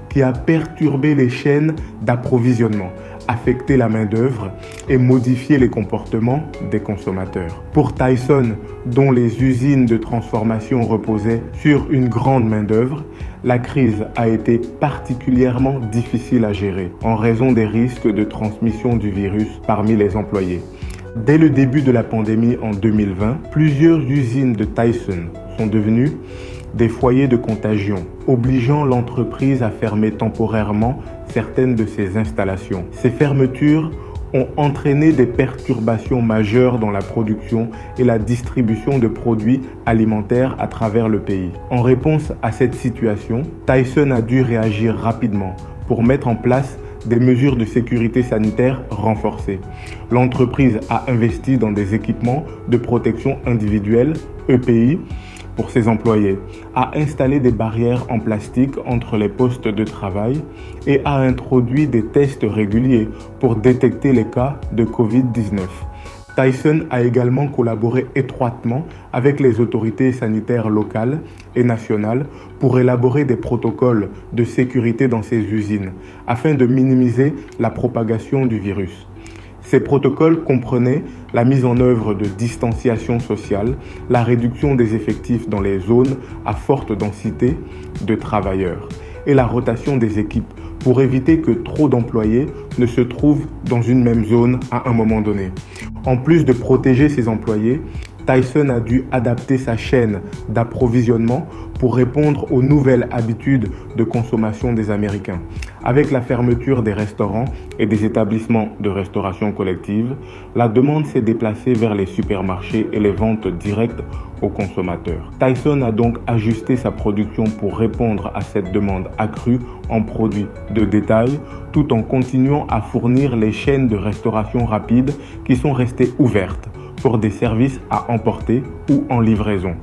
qui a perturbé les chaînes d'approvisionnement, affecté la main-d'œuvre et modifié les comportements des consommateurs. Pour Tyson, dont les usines de transformation reposaient sur une grande main-d'œuvre, la crise a été particulièrement difficile à gérer en raison des risques de transmission du virus parmi les employés. Dès le début de la pandémie en 2020, plusieurs usines de Tyson sont devenues des foyers de contagion, obligeant l'entreprise à fermer temporairement certaines de ses installations. Ces fermetures ont entraîné des perturbations majeures dans la production et la distribution de produits alimentaires à travers le pays. En réponse à cette situation, Tyson a dû réagir rapidement pour mettre en place des mesures de sécurité sanitaire renforcées. L'entreprise a investi dans des équipements de protection individuelle, EPI, pour ses employés, a installé des barrières en plastique entre les postes de travail et a introduit des tests réguliers pour détecter les cas de Covid-19. Tyson a également collaboré étroitement avec les autorités sanitaires locales et nationales pour élaborer des protocoles de sécurité dans ses usines afin de minimiser la propagation du virus. Ces protocoles comprenaient la mise en œuvre de distanciation sociale, la réduction des effectifs dans les zones à forte densité de travailleurs et la rotation des équipes pour éviter que trop d'employés ne se trouvent dans une même zone à un moment donné. En plus de protéger ses employés, Tyson a dû adapter sa chaîne d'approvisionnement pour répondre aux nouvelles habitudes de consommation des Américains. Avec la fermeture des restaurants et des établissements de restauration collective, la demande s'est déplacée vers les supermarchés et les ventes directes aux consommateurs. Tyson a donc ajusté sa production pour répondre à cette demande accrue en produits de détail, tout en continuant à fournir les chaînes de restauration rapide qui sont restées ouvertes pour des services à emporter ou en livraison.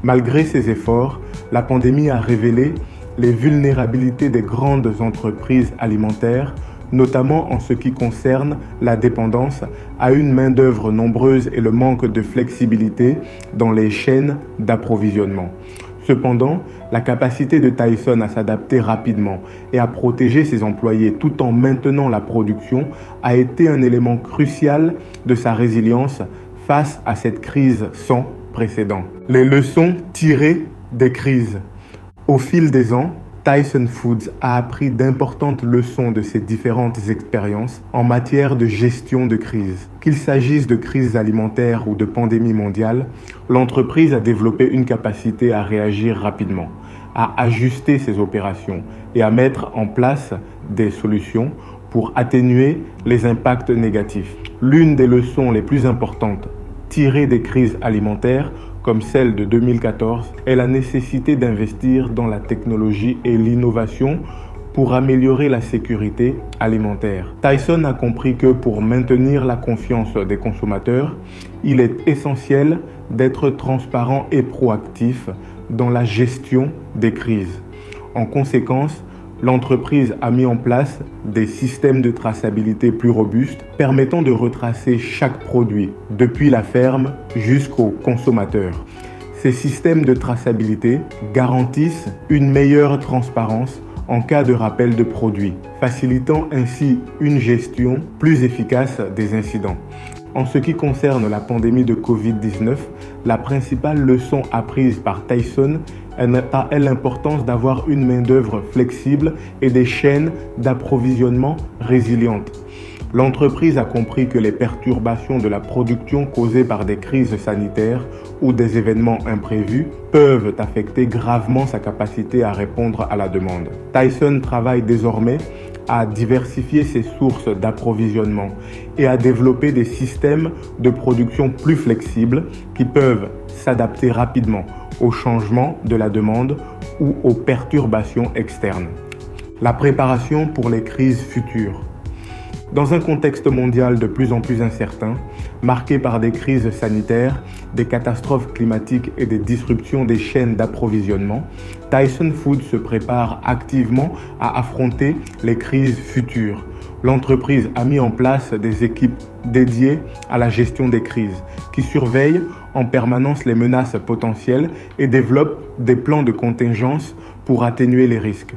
Malgré ces efforts, la pandémie a révélé les vulnérabilités des grandes entreprises alimentaires, notamment en ce qui concerne la dépendance à une main-d'œuvre nombreuse et le manque de flexibilité dans les chaînes d'approvisionnement. Cependant, la capacité de Tyson à s'adapter rapidement et à protéger ses employés tout en maintenant la production a été un élément crucial de sa résilience face à cette crise sans précédent. Les leçons tirées des crises. Au fil des ans, Tyson Foods a appris d'importantes leçons de ses différentes expériences en matière de gestion de crise. Qu'il s'agisse de crises alimentaires ou de pandémies mondiales, l'entreprise a développé une capacité à réagir rapidement, à ajuster ses opérations et à mettre en place des solutions pour atténuer les impacts négatifs. L'une des leçons les plus importantes tirées des crises alimentaires comme celle de 2014, est la nécessité d'investir dans la technologie et l'innovation pour améliorer la sécurité alimentaire. Tyson a compris que pour maintenir la confiance des consommateurs, il est essentiel d'être transparent et proactif dans la gestion des crises. En conséquence, l'entreprise a mis en place des systèmes de traçabilité plus robustes permettant de retracer chaque produit, depuis la ferme jusqu'au consommateur. Ces systèmes de traçabilité garantissent une meilleure transparence en cas de rappel de produits, facilitant ainsi une gestion plus efficace des incidents. En ce qui concerne la pandémie de Covid-19, la principale leçon apprise par Tyson est l'importance d'avoir une main-d'œuvre flexible et des chaînes d'approvisionnement résilientes. L'entreprise a compris que les perturbations de la production causées par des crises sanitaires ou des événements imprévus peuvent affecter gravement sa capacité à répondre à la demande. Tyson travaille désormais à diversifier ses sources d'approvisionnement et à développer des systèmes de production plus flexibles qui peuvent s'adapter rapidement aux changements de la demande ou aux perturbations externes. La préparation pour les crises futures. Dans un contexte mondial de plus en plus incertain, marqué par des crises sanitaires, des catastrophes climatiques et des disruptions des chaînes d'approvisionnement, Tyson Foods se prépare activement à affronter les crises futures. L'entreprise a mis en place des équipes dédiées à la gestion des crises, qui surveillent en permanence les menaces potentielles et développent des plans de contingence pour atténuer les risques.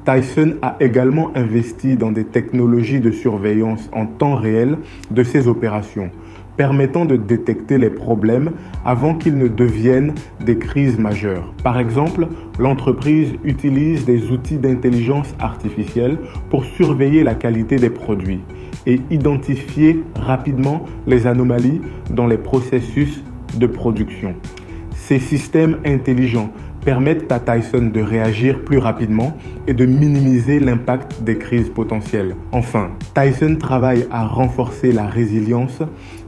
Tyson a également investi dans des technologies de surveillance en temps réel de ses opérations, permettant de détecter les problèmes avant qu'ils ne deviennent des crises majeures. Par exemple, l'entreprise utilise des outils d'intelligence artificielle pour surveiller la qualité des produits et identifier rapidement les anomalies dans les processus de production. Ces systèmes intelligents permettent à Tyson de réagir plus rapidement et de minimiser l'impact des crises potentielles. Enfin, Tyson travaille à renforcer la résilience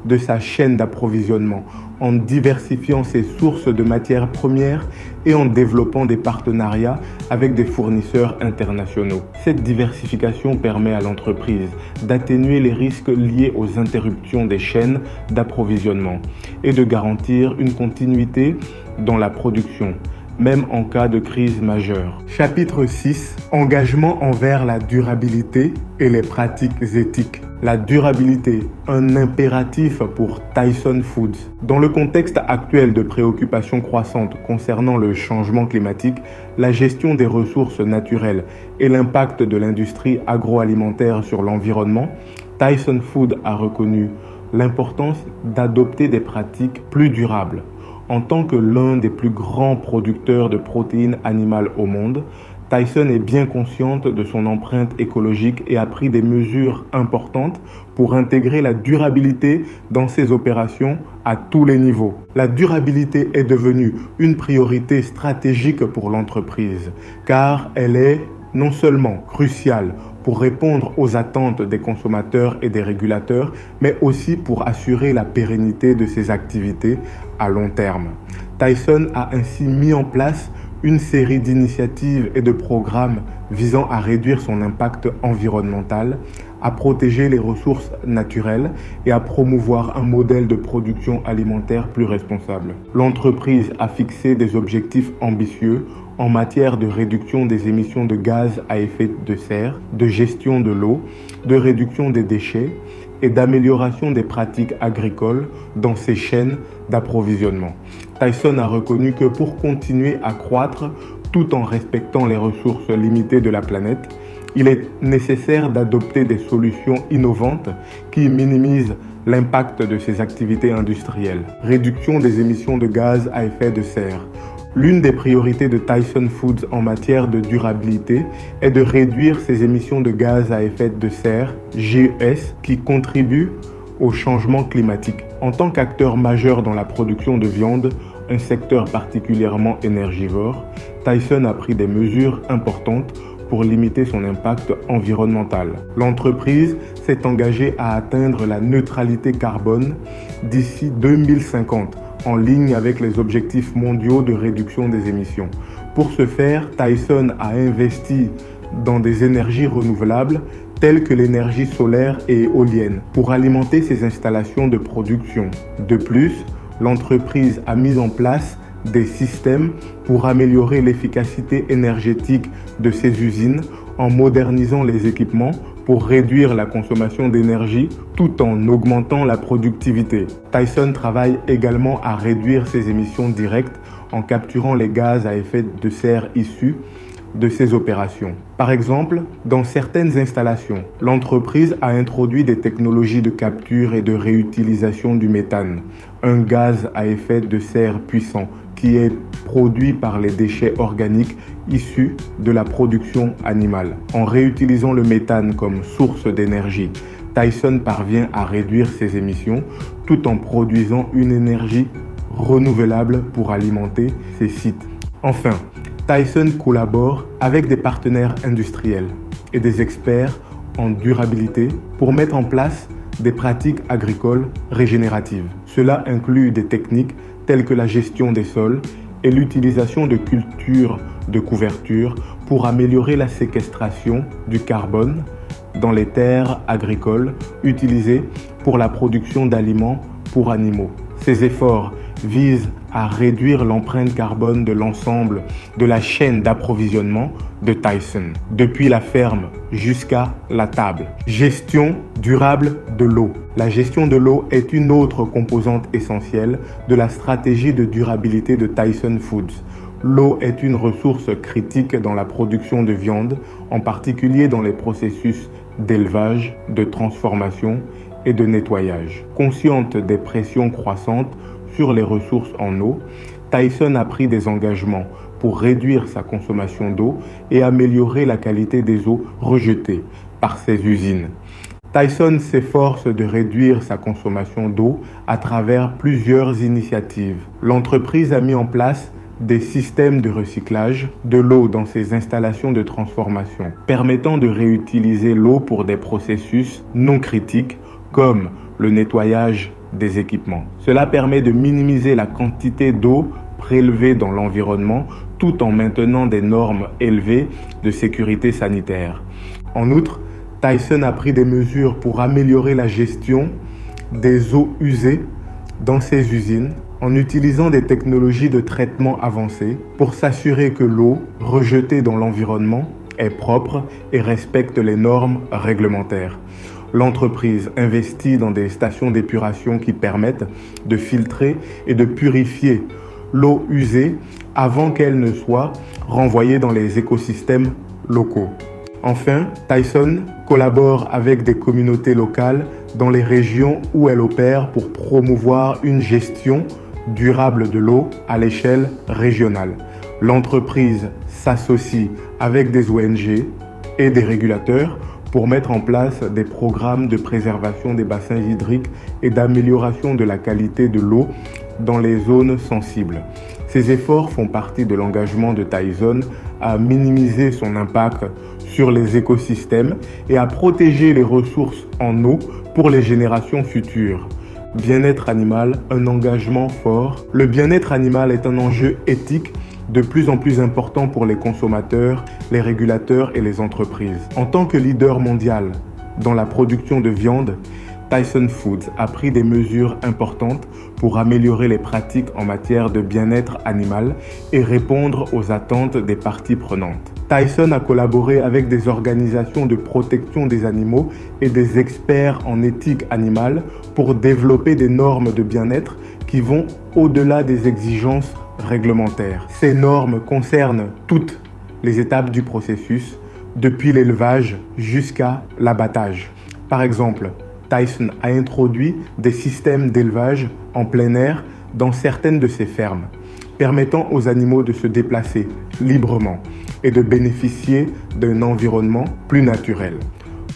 de sa chaîne d'approvisionnement en diversifiant ses sources de matières premières et en développant des partenariats avec des fournisseurs internationaux. Cette diversification permet à l'entreprise d'atténuer les risques liés aux interruptions des chaînes d'approvisionnement et de garantir une continuité dans la production, même en cas de crise majeure. Chapitre 6. Engagement envers la durabilité et les pratiques éthiques. La durabilité, un impératif pour Tyson Foods. Dans le contexte actuel de préoccupations croissantes concernant le changement climatique, la gestion des ressources naturelles et l'impact de l'industrie agroalimentaire sur l'environnement, Tyson Foods a reconnu l'importance d'adopter des pratiques plus durables. En tant que l'un des plus grands producteurs de protéines animales au monde, Tyson est bien consciente de son empreinte écologique et a pris des mesures importantes pour intégrer la durabilité dans ses opérations à tous les niveaux. La durabilité est devenue une priorité stratégique pour l'entreprise, car elle est non seulement cruciale pour répondre aux attentes des consommateurs et des régulateurs, mais aussi pour assurer la pérennité de ses activités à long terme. Tyson a ainsi mis en place une série d'initiatives et de programmes visant à réduire son impact environnemental, à protéger les ressources naturelles et à promouvoir un modèle de production alimentaire plus responsable. L'entreprise a fixé des objectifs ambitieux en matière de réduction des émissions de gaz à effet de serre, de gestion de l'eau, de réduction des déchets et d'amélioration des pratiques agricoles dans ses chaînes d'approvisionnement. Tyson a reconnu que pour continuer à croître tout en respectant les ressources limitées de la planète, il est nécessaire d'adopter des solutions innovantes qui minimisent l'impact de ses activités industrielles. Réduction des émissions de gaz à effet de serre. L'une des priorités de Tyson Foods en matière de durabilité est de réduire ses émissions de gaz à effet de serre, GES, qui contribuent au changement climatique. En tant qu'acteur majeur dans la production de viande, un secteur particulièrement énergivore, Tyson a pris des mesures importantes pour limiter son impact environnemental. L'entreprise s'est engagée à atteindre la neutralité carbone d'ici 2050, en ligne avec les objectifs mondiaux de réduction des émissions. Pour ce faire, Tyson a investi dans des énergies renouvelables telles que l'énergie solaire et éolienne pour alimenter ses installations de production. De plus, l'entreprise a mis en place des systèmes pour améliorer l'efficacité énergétique de ses usines en modernisant les équipements pour réduire la consommation d'énergie tout en augmentant la productivité. Tyson travaille également à réduire ses émissions directes en capturant les gaz à effet de serre issus de ses opérations. Par exemple, dans certaines installations, l'entreprise a introduit des technologies de capture et de réutilisation du méthane, un gaz à effet de serre puissant qui est produit par les déchets organiques issus de la production animale. En réutilisant le méthane comme source d'énergie, Tyson parvient à réduire ses émissions tout en produisant une énergie renouvelable pour alimenter ses sites. Enfin, Tyson collabore avec des partenaires industriels et des experts en durabilité pour mettre en place des pratiques agricoles régénératives. Cela inclut des techniques telles que la gestion des sols et l'utilisation de cultures de couverture pour améliorer la séquestration du carbone dans les terres agricoles utilisées pour la production d'aliments pour animaux. Ces efforts visent à réduire l'empreinte carbone de l'ensemble de la chaîne d'approvisionnement de Tyson, depuis la ferme jusqu'à la table. Gestion durable de l'eau. La gestion de l'eau est une autre composante essentielle de la stratégie de durabilité de Tyson Foods. L'eau est une ressource critique dans la production de viande, en particulier dans les processus d'élevage, de transformation et de nettoyage. Consciente des pressions croissantes sur les ressources en eau, Tyson a pris des engagements pour réduire sa consommation d'eau et améliorer la qualité des eaux rejetées par ses usines. Tyson s'efforce de réduire sa consommation d'eau à travers plusieurs initiatives. L'entreprise a mis en place des systèmes de recyclage de l'eau dans ses installations de transformation, permettant de réutiliser l'eau pour des processus non critiques comme le nettoyage des équipements. Cela permet de minimiser la quantité d'eau prélevée dans l'environnement tout en maintenant des normes élevées de sécurité sanitaire. En outre, Tyson a pris des mesures pour améliorer la gestion des eaux usées dans ses usines en utilisant des technologies de traitement avancées pour s'assurer que l'eau rejetée dans l'environnement est propre et respecte les normes réglementaires. L'entreprise investit dans des stations d'épuration qui permettent de filtrer et de purifier l'eau usée avant qu'elle ne soit renvoyée dans les écosystèmes locaux. Enfin, Tyson collabore avec des communautés locales dans les régions où elle opère pour promouvoir une gestion durable de l'eau à l'échelle régionale. L'entreprise s'associe avec des ONG et des régulateurs pour mettre en place des programmes de préservation des bassins hydriques et d'amélioration de la qualité de l'eau dans les zones sensibles. Ces efforts font partie de l'engagement de Tyson à minimiser son impact sur les écosystèmes et à protéger les ressources en eau pour les générations futures. Bien-être animal, un engagement fort. Le bien-être animal est un enjeu éthique de plus en plus important pour les consommateurs, les régulateurs et les entreprises. En tant que leader mondial dans la production de viande, Tyson Foods a pris des mesures importantes pour améliorer les pratiques en matière de bien-être animal et répondre aux attentes des parties prenantes. Tyson a collaboré avec des organisations de protection des animaux et des experts en éthique animale pour développer des normes de bien-être qui vont au-delà des exigences réglementaires. Ces normes concernent toutes les étapes du processus, depuis l'élevage jusqu'à l'abattage. Par exemple, Tyson a introduit des systèmes d'élevage en plein air dans certaines de ses fermes, permettant aux animaux de se déplacer librement et de bénéficier d'un environnement plus naturel.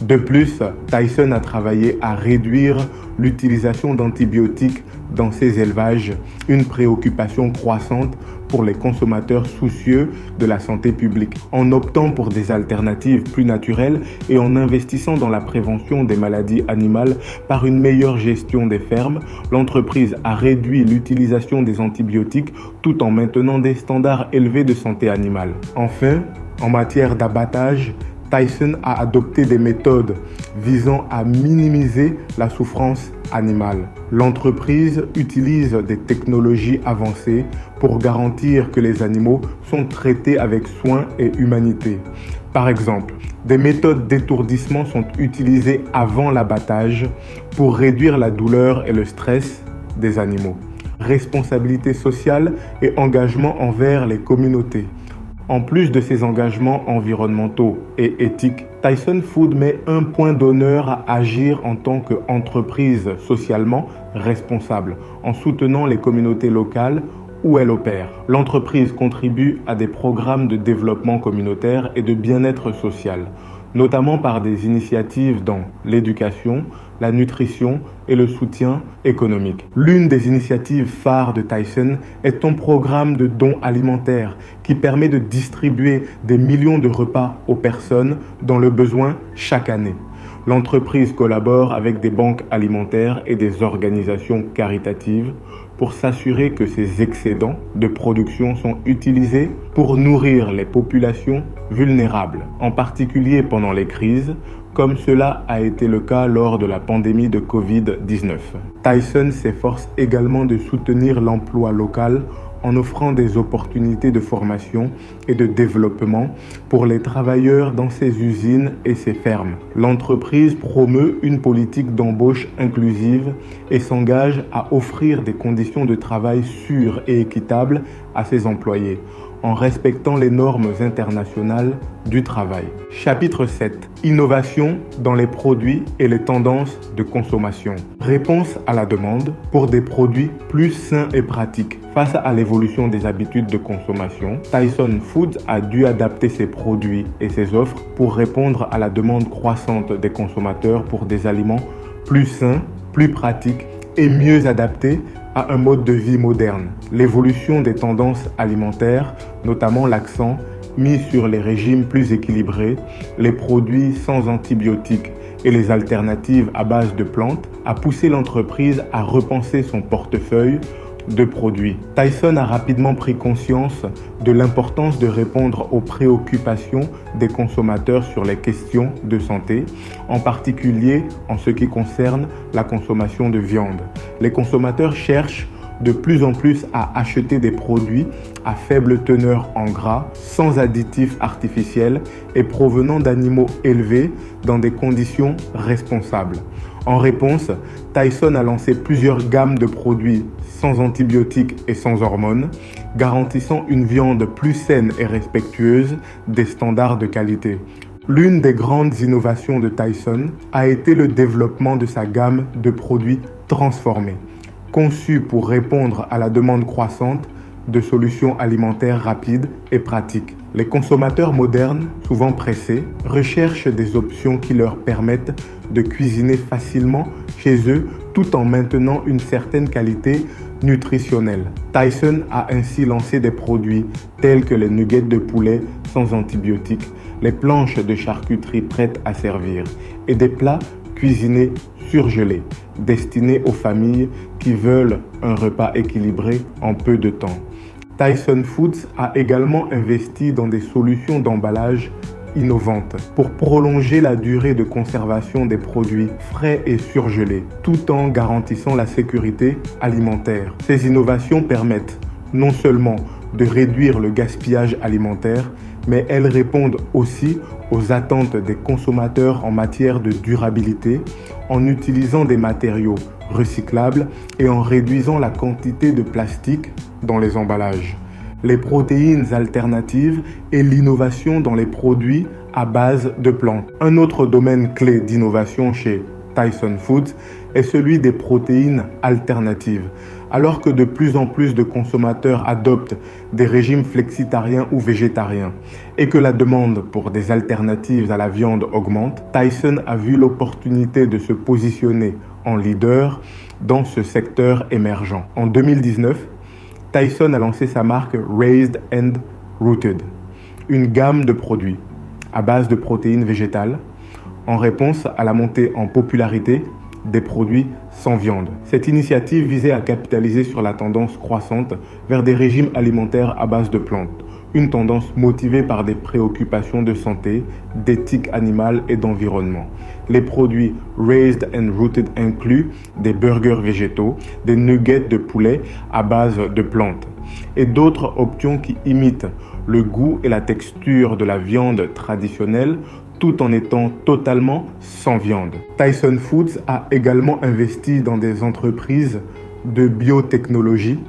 De plus, Tyson a travaillé à réduire l'utilisation d'antibiotiques dans ses élevages, une préoccupation croissante pour les consommateurs soucieux de la santé publique. En optant pour des alternatives plus naturelles et en investissant dans la prévention des maladies animales par une meilleure gestion des fermes, l'entreprise a réduit l'utilisation des antibiotiques tout en maintenant des standards élevés de santé animale. Enfin, en matière d'abattage, Tyson a adopté des méthodes visant à minimiser la souffrance animale. L'entreprise utilise des technologies avancées pour garantir que les animaux sont traités avec soin et humanité. Par exemple, des méthodes d'étourdissement sont utilisées avant l'abattage pour réduire la douleur et le stress des animaux. Responsabilité sociale et engagement envers les communautés. En plus de ses engagements environnementaux et éthiques, Tyson Foods met un point d'honneur à agir en tant qu'entreprise socialement responsable, en soutenant les communautés locales où elle opère. L'entreprise contribue à des programmes de développement communautaire et de bien-être social, notamment par des initiatives dans l'éducation, la nutrition et le soutien économique. L'une des initiatives phares de Tyson est un programme de dons alimentaires qui permet de distribuer des millions de repas aux personnes dans le besoin chaque année. L'entreprise collabore avec des banques alimentaires et des organisations caritatives pour s'assurer que ces excédents de production sont utilisés pour nourrir les populations vulnérables, en particulier pendant les crises, comme cela a été le cas lors de la pandémie de Covid-19. Tyson s'efforce également de soutenir l'emploi local en offrant des opportunités de formation et de développement pour les travailleurs dans ses usines et ses fermes. L'entreprise promeut une politique d'embauche inclusive et s'engage à offrir des conditions de travail sûres et équitables à ses employés, en respectant les normes internationales du travail. Chapitre 7. Innovation dans les produits et les tendances de consommation. Réponse à la demande pour des produits plus sains et pratiques. Face à l'évolution des habitudes de consommation, Tyson Foods a dû adapter ses produits et ses offres pour répondre à la demande croissante des consommateurs pour des aliments plus sains, plus pratiques et mieux adaptés à un mode de vie moderne. L'évolution des tendances alimentaires, notamment l'accent mis sur les régimes plus équilibrés, les produits sans antibiotiques et les alternatives à base de plantes, a poussé l'entreprise à repenser son portefeuille de produits. Tyson a rapidement pris conscience de l'importance de répondre aux préoccupations des consommateurs sur les questions de santé, en particulier en ce qui concerne la consommation de viande. Les consommateurs cherchent de plus en plus à acheter des produits à faible teneur en gras, sans additifs artificiels et provenant d'animaux élevés dans des conditions responsables. En réponse, Tyson a lancé plusieurs gammes de produits sans antibiotiques et sans hormones, garantissant une viande plus saine et respectueuse des standards de qualité. L'une des grandes innovations de Tyson a été le développement de sa gamme de produits transformés, conçus pour répondre à la demande croissante de solutions alimentaires rapides et pratiques. Les consommateurs modernes, souvent pressés, recherchent des options qui leur permettent de cuisiner facilement chez eux tout en maintenant une certaine qualité nutritionnelle. Tyson a ainsi lancé des produits tels que les nuggets de poulet sans antibiotiques, les planches de charcuterie prêtes à servir et des plats cuisinés surgelés, destinés aux familles qui veulent un repas équilibré en peu de temps. Tyson Foods a également investi dans des solutions d'emballage innovantes pour prolonger la durée de conservation des produits frais et surgelés, tout en garantissant la sécurité alimentaire. Ces innovations permettent non seulement de réduire le gaspillage alimentaire, mais elles répondent aussi aux attentes des consommateurs en matière de durabilité, en utilisant des matériaux recyclables et en réduisant la quantité de plastique dans les emballages. Les protéines alternatives et l'innovation dans les produits à base de plantes. Un autre domaine clé d'innovation chez Tyson Foods est celui des protéines alternatives. Alors que de plus en plus de consommateurs adoptent des régimes flexitariens ou végétariens et que la demande pour des alternatives à la viande augmente, Tyson a vu l'opportunité de se positionner en leader dans ce secteur émergent. En 2019, Tyson a lancé sa marque Raised and Rooted, une gamme de produits à base de protéines végétales en réponse à la montée en popularité des produits sans viande. Cette initiative visait à capitaliser sur la tendance croissante vers des régimes alimentaires à base de plantes, une tendance motivée par des préoccupations de santé, d'éthique animale et d'environnement. Les produits Raised and Rooted incluent des burgers végétaux, des nuggets de poulet à base de plantes et d'autres options qui imitent le goût et la texture de la viande traditionnelle tout en étant totalement sans viande. Tyson Foods a également investi dans des entreprises de biotechnologie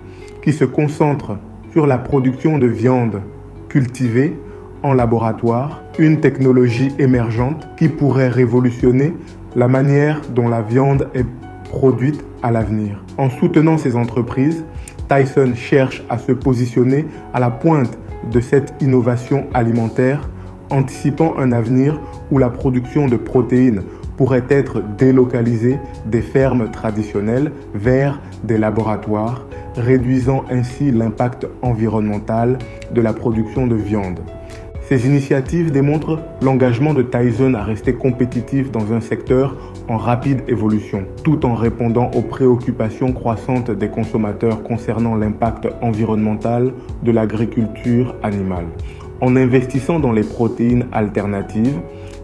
qui se concentrent sur la production de viande cultivée en laboratoire, une technologie émergente qui pourrait révolutionner la manière dont la viande est produite à l'avenir. En soutenant ces entreprises, Tyson cherche à se positionner à la pointe de cette innovation alimentaire, anticipant un avenir où la production de protéines pourrait être délocalisée des fermes traditionnelles vers des laboratoires, réduisant ainsi l'impact environnemental de la production de viande. Ces initiatives démontrent l'engagement de Tyson à rester compétitif dans un secteur en rapide évolution, tout en répondant aux préoccupations croissantes des consommateurs concernant l'impact environnemental de l'agriculture animale. En investissant dans les protéines alternatives,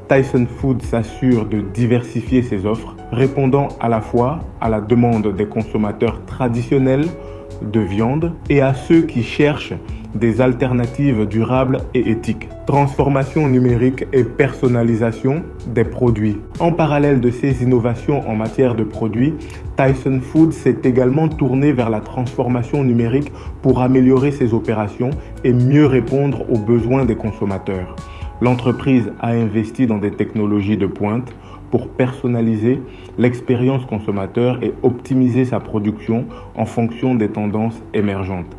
Tyson Foods s'assure de diversifier ses offres, répondant à la fois à la demande des consommateurs traditionnels de viande et à ceux qui cherchent des alternatives durables et éthiques. Transformation numérique et personnalisation des produits. En parallèle de ces innovations en matière de produits, Tyson Foods s'est également tourné vers la transformation numérique pour améliorer ses opérations et mieux répondre aux besoins des consommateurs. L'entreprise a investi dans des technologies de pointe pour personnaliser l'expérience consommateur et optimiser sa production en fonction des tendances émergentes.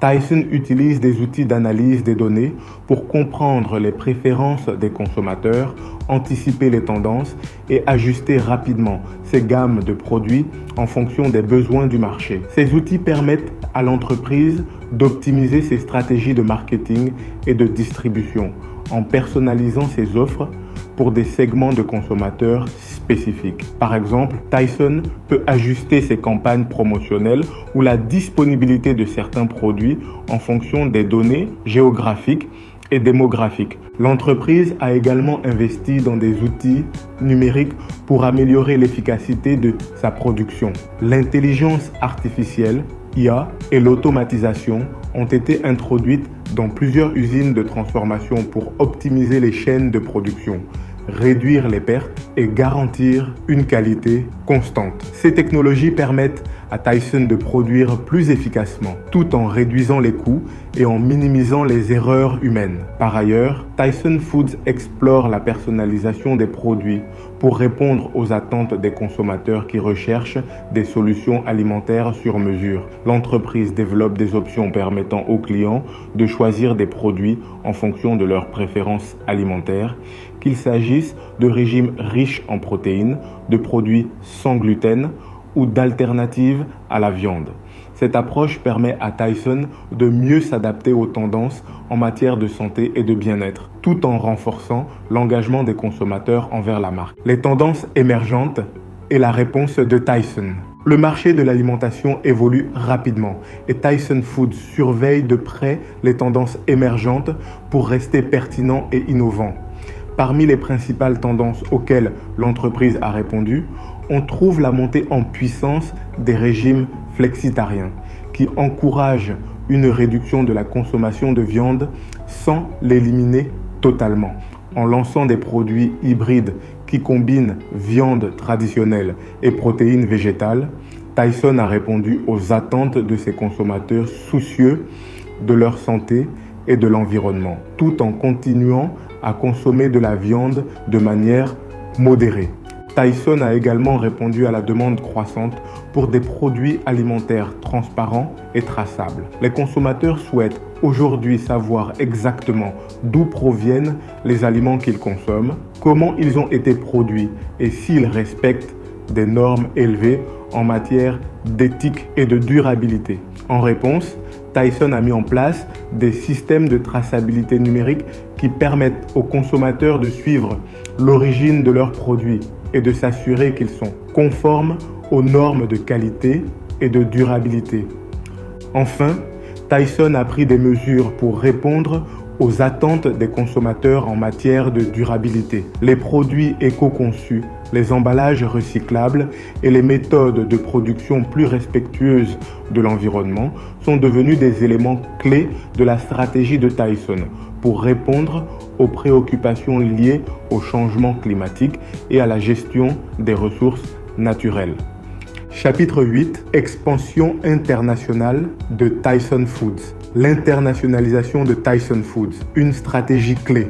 Tyson utilise des outils d'analyse des données pour comprendre les préférences des consommateurs, anticiper les tendances et ajuster rapidement ses gammes de produits en fonction des besoins du marché. Ces outils permettent à l'entreprise d'optimiser ses stratégies de marketing et de distribution en personnalisant ses offres pour des segments de consommateurs spécifiques. Par exemple, Tyson peut ajuster ses campagnes promotionnelles ou la disponibilité de certains produits en fonction des données géographiques et démographiques. L'entreprise a également investi dans des outils numériques pour améliorer l'efficacité de sa production. L'intelligence artificielle, IA, et l'automatisation ont été introduites dans plusieurs usines de transformation pour optimiser les chaînes de production, réduire les pertes et garantir une qualité constante. Ces technologies permettent à Tyson de produire plus efficacement, tout en réduisant les coûts et en minimisant les erreurs humaines. Par ailleurs, Tyson Foods explore la personnalisation des produits pour répondre aux attentes des consommateurs qui recherchent des solutions alimentaires sur mesure. L'entreprise développe des options permettant aux clients de choisir des produits en fonction de leurs préférences alimentaires, qu'il s'agisse de régimes riches en protéines, de produits sans gluten ou d'alternatives à la viande. Cette approche permet à Tyson de mieux s'adapter aux tendances en matière de santé et de bien-être, tout en renforçant l'engagement des consommateurs envers la marque. Les tendances émergentes et la réponse de Tyson. Le marché de l'alimentation évolue rapidement et Tyson Foods surveille de près les tendances émergentes pour rester pertinent et innovant. Parmi les principales tendances auxquelles l'entreprise a répondu, on trouve la montée en puissance des régimes flexitariens qui encouragent une réduction de la consommation de viande sans l'éliminer totalement. En lançant des produits hybrides qui combinent viande traditionnelle et protéines végétales, Tyson a répondu aux attentes de ses consommateurs soucieux de leur santé et de l'environnement, tout en continuant à consommer de la viande de manière modérée. Tyson a également répondu à la demande croissante pour des produits alimentaires transparents et traçables. Les consommateurs souhaitent aujourd'hui savoir exactement d'où proviennent les aliments qu'ils consomment, comment ils ont été produits et s'ils respectent des normes élevées en matière d'éthique et de durabilité. En réponse, Tyson a mis en place des systèmes de traçabilité numérique qui permettent aux consommateurs de suivre l'origine de leurs produits et de s'assurer qu'ils sont conformes aux normes de qualité et de durabilité. Enfin, Tyson a pris des mesures pour répondre aux attentes des consommateurs en matière de durabilité. Les produits éco-conçus, les emballages recyclables et les méthodes de production plus respectueuses de l'environnement sont devenus des éléments clés de la stratégie de Tyson pour répondre aux préoccupations liées au changement climatique et à la gestion des ressources naturelles. Chapitre 8. Expansion internationale de Tyson Foods. L'internationalisation de Tyson Foods, une stratégie clé.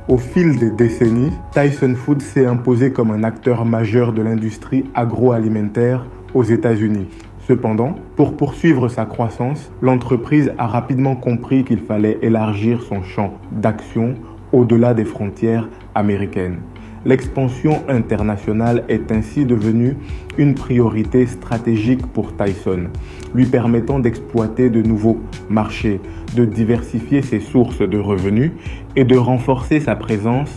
Au fil des décennies, Tyson Foods s'est imposé comme un acteur majeur de l'industrie agroalimentaire aux États-Unis. Cependant, pour poursuivre sa croissance, l'entreprise a rapidement compris qu'il fallait élargir son champ d'action au-delà des frontières américaines. L'expansion internationale est ainsi devenue une priorité stratégique pour Tyson, lui permettant d'exploiter de nouveaux marchés, de diversifier ses sources de revenus et de renforcer sa présence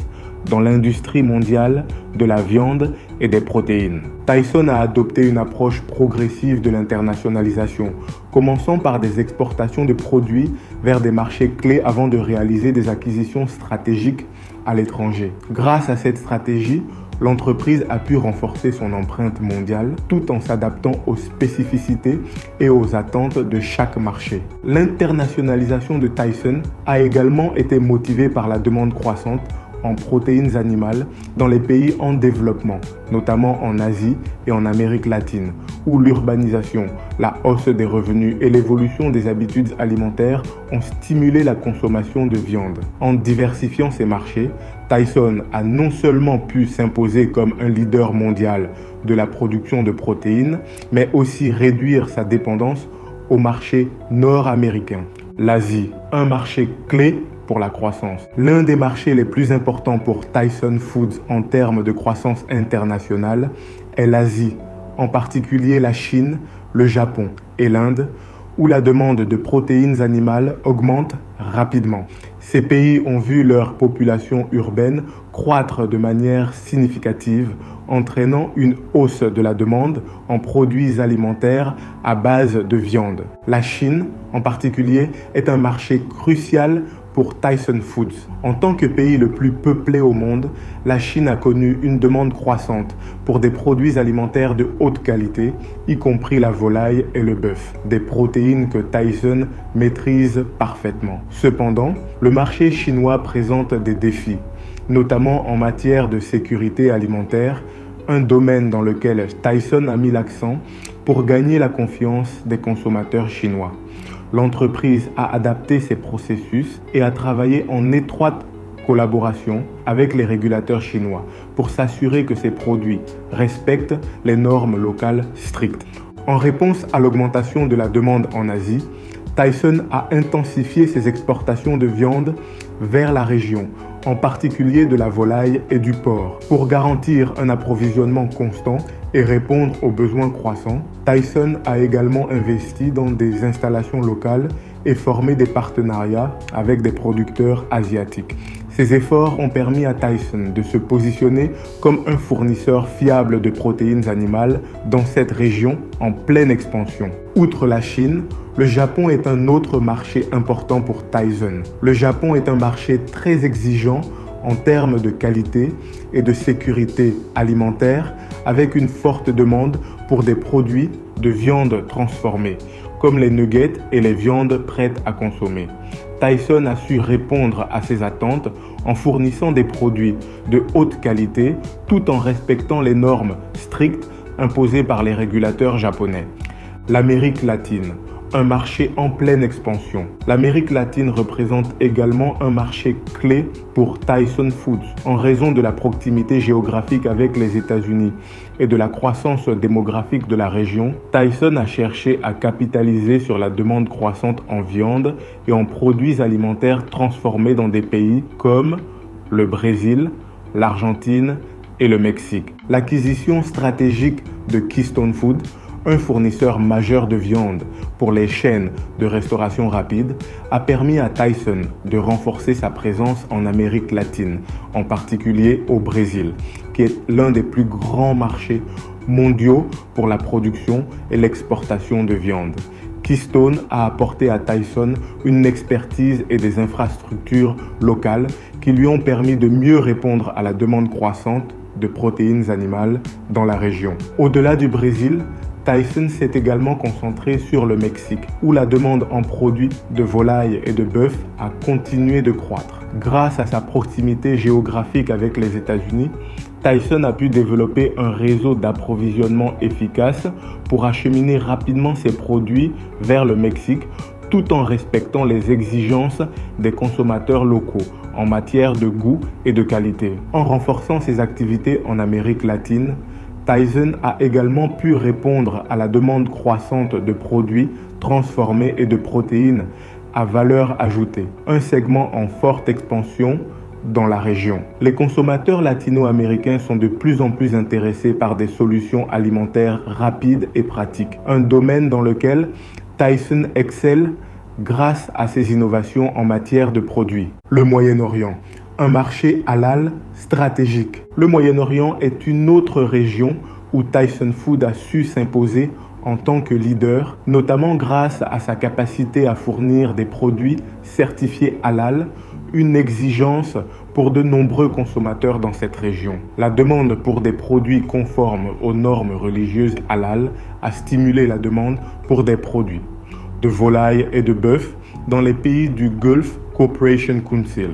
dans l'industrie mondiale de la viande et des protéines. Tyson a adopté une approche progressive de l'internationalisation, commençant par des exportations de produits vers des marchés clés avant de réaliser des acquisitions stratégiques à l'étranger. Grâce à cette stratégie, l'entreprise a pu renforcer son empreinte mondiale tout en s'adaptant aux spécificités et aux attentes de chaque marché. L'internationalisation de Tyson a également été motivée par la demande croissante en protéines animales dans les pays en développement, notamment en Asie et en Amérique latine, où l'urbanisation, la hausse des revenus et l'évolution des habitudes alimentaires ont stimulé la consommation de viande. En diversifiant ses marchés, Tyson a non seulement pu s'imposer comme un leader mondial de la production de protéines, mais aussi réduire sa dépendance au marché nord-américain. L'Asie, un marché clé pour la croissance. L'un des marchés les plus importants pour Tyson Foods en termes de croissance internationale est l'Asie, en particulier la Chine, le Japon et l'Inde, où la demande de protéines animales augmente rapidement. Ces pays ont vu leur population urbaine croître de manière significative, entraînant une hausse de la demande en produits alimentaires à base de viande. La Chine, en particulier, est un marché crucial pour Tyson Foods. En tant que pays le plus peuplé au monde, la Chine a connu une demande croissante pour des produits alimentaires de haute qualité, y compris la volaille et le bœuf, des protéines que Tyson maîtrise parfaitement. Cependant, le marché chinois présente des défis, notamment en matière de sécurité alimentaire, un domaine dans lequel Tyson a mis l'accent pour gagner la confiance des consommateurs chinois. L'entreprise a adapté ses processus et a travaillé en étroite collaboration avec les régulateurs chinois pour s'assurer que ces produits respectent les normes locales strictes. En réponse à l'augmentation de la demande en Asie, Tyson a intensifié ses exportations de viande vers la région, en particulier de la volaille et du porc. Pour garantir un approvisionnement constant et répondre aux besoins croissants, Tyson a également investi dans des installations locales et formé des partenariats avec des producteurs asiatiques. Ces efforts ont permis à Tyson de se positionner comme un fournisseur fiable de protéines animales dans cette région en pleine expansion. Outre la Chine, le Japon est un autre marché important pour Tyson. Le Japon est un marché très exigeant en termes de qualité et de sécurité alimentaire, avec une forte demande pour des produits de viande transformée, comme les nuggets et les viandes prêtes à consommer. Tyson a su répondre à ces attentes en fournissant des produits de haute qualité tout en respectant les normes strictes imposées par les régulateurs japonais. L'Amérique latine, un marché en pleine expansion. L'Amérique latine représente également un marché clé pour Tyson Foods en raison de la proximité géographique avec les États-Unis et de la croissance démographique de la région. Tyson a cherché à capitaliser sur la demande croissante en viande et en produits alimentaires transformés dans des pays comme le Brésil, l'Argentine et le Mexique. L'acquisition stratégique de Keystone Foods, un fournisseur majeur de viande pour les chaînes de restauration rapide, a permis à Tyson de renforcer sa présence en Amérique latine, en particulier au Brésil, qui est l'un des plus grands marchés mondiaux pour la production et l'exportation de viande. Keystone a apporté à Tyson une expertise et des infrastructures locales qui lui ont permis de mieux répondre à la demande croissante de protéines animales dans la région. Au-delà du Brésil, Tyson s'est également concentré sur le Mexique, où la demande en produits de volaille et de bœuf a continué de croître. Grâce à sa proximité géographique avec les États-Unis, Tyson a pu développer un réseau d'approvisionnement efficace pour acheminer rapidement ses produits vers le Mexique, tout en respectant les exigences des consommateurs locaux en matière de goût et de qualité. En renforçant ses activités en Amérique latine, Tyson a également pu répondre à la demande croissante de produits transformés et de protéines à valeur ajoutée, un segment en forte expansion dans la région. Les consommateurs latino-américains sont de plus en plus intéressés par des solutions alimentaires rapides et pratiques, un domaine dans lequel Tyson excelle grâce à ses innovations en matière de produits. Le Moyen-Orient, un marché halal stratégique. Le Moyen-Orient est une autre région où Tyson Foods a su s'imposer en tant que leader, notamment grâce à sa capacité à fournir des produits certifiés halal, une exigence pour de nombreux consommateurs dans cette région. La demande pour des produits conformes aux normes religieuses halal a stimulé la demande pour des produits de volaille et de bœuf dans les pays du Gulf Cooperation Council,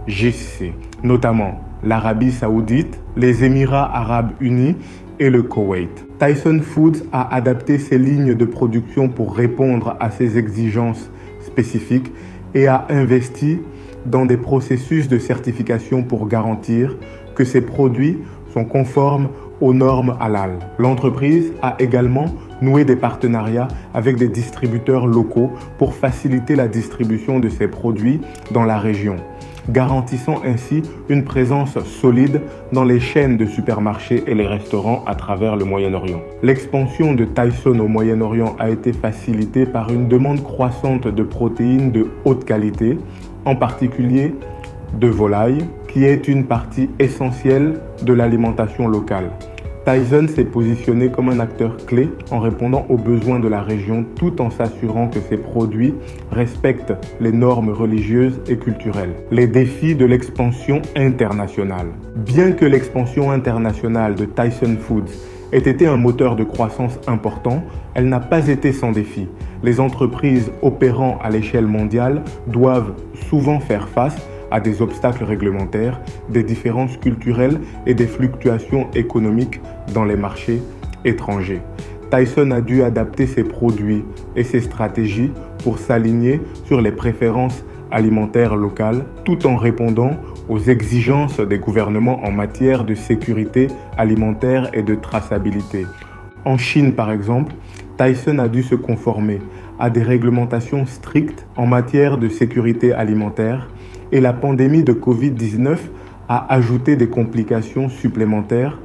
GCC, notamment l'Arabie Saoudite, les Émirats Arabes Unis et le Koweït. Tyson Foods a adapté ses lignes de production pour répondre à ces exigences spécifiques et a investi dans des processus de certification pour garantir que ces produits sont conformes aux normes halal. L'entreprise a également nouer des partenariats avec des distributeurs locaux pour faciliter la distribution de ses produits dans la région, garantissant ainsi une présence solide dans les chaînes de supermarchés et les restaurants à travers le Moyen-Orient. L'expansion de Tyson au Moyen-Orient a été facilitée par une demande croissante de protéines de haute qualité, en particulier de volaille, qui est une partie essentielle de l'alimentation locale. Tyson s'est positionné comme un acteur clé en répondant aux besoins de la région tout en s'assurant que ses produits respectent les normes religieuses et culturelles. Les défis de l'expansion internationale. Bien que l'expansion internationale de Tyson Foods ait été un moteur de croissance important, elle n'a pas été sans défi. Les entreprises opérant à l'échelle mondiale doivent souvent faire face à des obstacles réglementaires, des différences culturelles et des fluctuations économiques dans les marchés étrangers. Tyson a dû adapter ses produits et ses stratégies pour s'aligner sur les préférences alimentaires locales tout en répondant aux exigences des gouvernements en matière de sécurité alimentaire et de traçabilité. En Chine, par exemple, Tyson a dû se conformer à des réglementations strictes en matière de sécurité alimentaire et la pandémie de Covid-19 a ajouté des complications supplémentaires,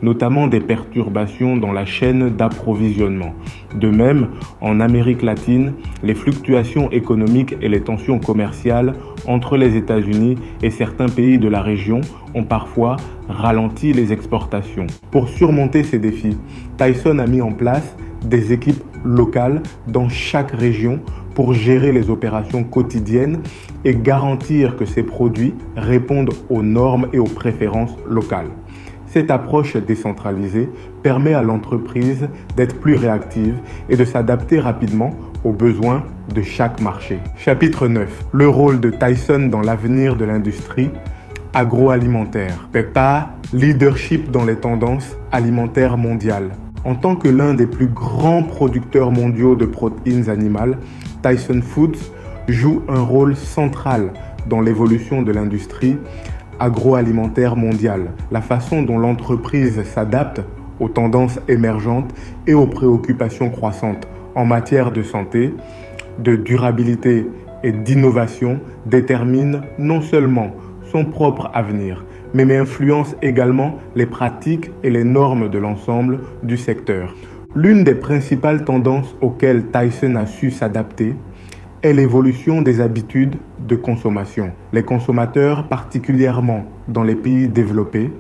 notamment des perturbations dans la chaîne d'approvisionnement. De même, en Amérique latine, les fluctuations économiques et les tensions commerciales entre les États-Unis et certains pays de la région ont parfois ralenti les exportations. Pour surmonter ces défis, Tyson a mis en place des équipes locales dans chaque région pour gérer les opérations quotidiennes et garantir que ces produits répondent aux normes et aux préférences locales. Cette approche décentralisée permet à l'entreprise d'être plus réactive et de s'adapter rapidement aux besoins de chaque marché. Chapitre 9. Le rôle de Tyson dans l'avenir de l'industrie agroalimentaire. PEPA, leadership dans les tendances alimentaires mondiales. En tant que l'un des plus grands producteurs mondiaux de protéines animales, Tyson Foods joue un rôle central dans l'évolution de l'industrie agroalimentaire mondiale. La façon dont l'entreprise s'adapte aux tendances émergentes et aux préoccupations croissantes en matière de santé, de durabilité et d'innovation détermine non seulement son propre avenir, mais influence également les pratiques et les normes de l'ensemble du secteur. L'une des principales tendances auxquelles Tyson a su s'adapter est l'évolution des habitudes de consommation. Les consommateurs, particulièrement dans les pays développés,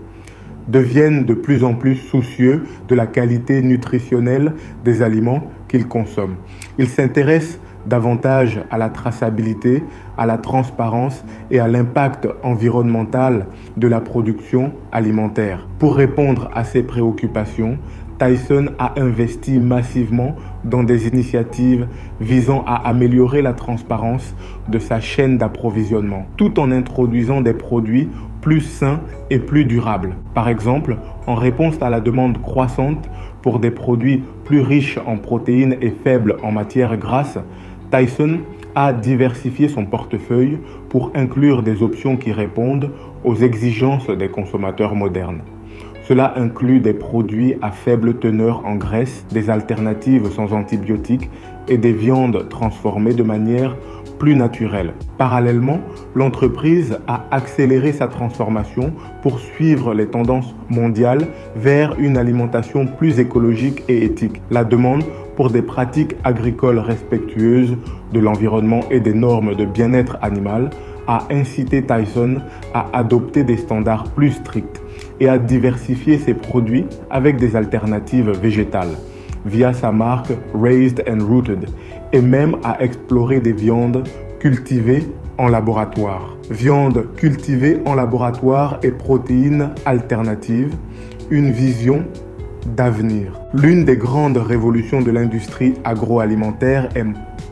deviennent de plus en plus soucieux de la qualité nutritionnelle des aliments qu'ils consomment. Ils s'intéressent davantage à la traçabilité, à la transparence et à l'impact environnemental de la production alimentaire. Pour répondre à ces préoccupations, Tyson a investi massivement dans des initiatives visant à améliorer la transparence de sa chaîne d'approvisionnement, tout en introduisant des produits plus sains et plus durables. Par exemple, en réponse à la demande croissante pour des produits plus riches en protéines et faibles en matières grasses, Tyson a diversifié son portefeuille pour inclure des options qui répondent aux exigences des consommateurs modernes. Cela inclut des produits à faible teneur en graisse, des alternatives sans antibiotiques et des viandes transformées de manière plus naturelle. Parallèlement, l'entreprise a accéléré sa transformation pour suivre les tendances mondiales vers une alimentation plus écologique et éthique. La demande pour des pratiques agricoles respectueuses de l'environnement et des normes de bien-être animal a incité Tyson à adopter des standards plus stricts et à diversifier ses produits avec des alternatives végétales via sa marque Raised and Rooted et même à explorer des viandes cultivées en laboratoire. Viande cultivée en laboratoire et protéines alternatives, une vision d'avenir. L'une des grandes révolutions de l'industrie agroalimentaire est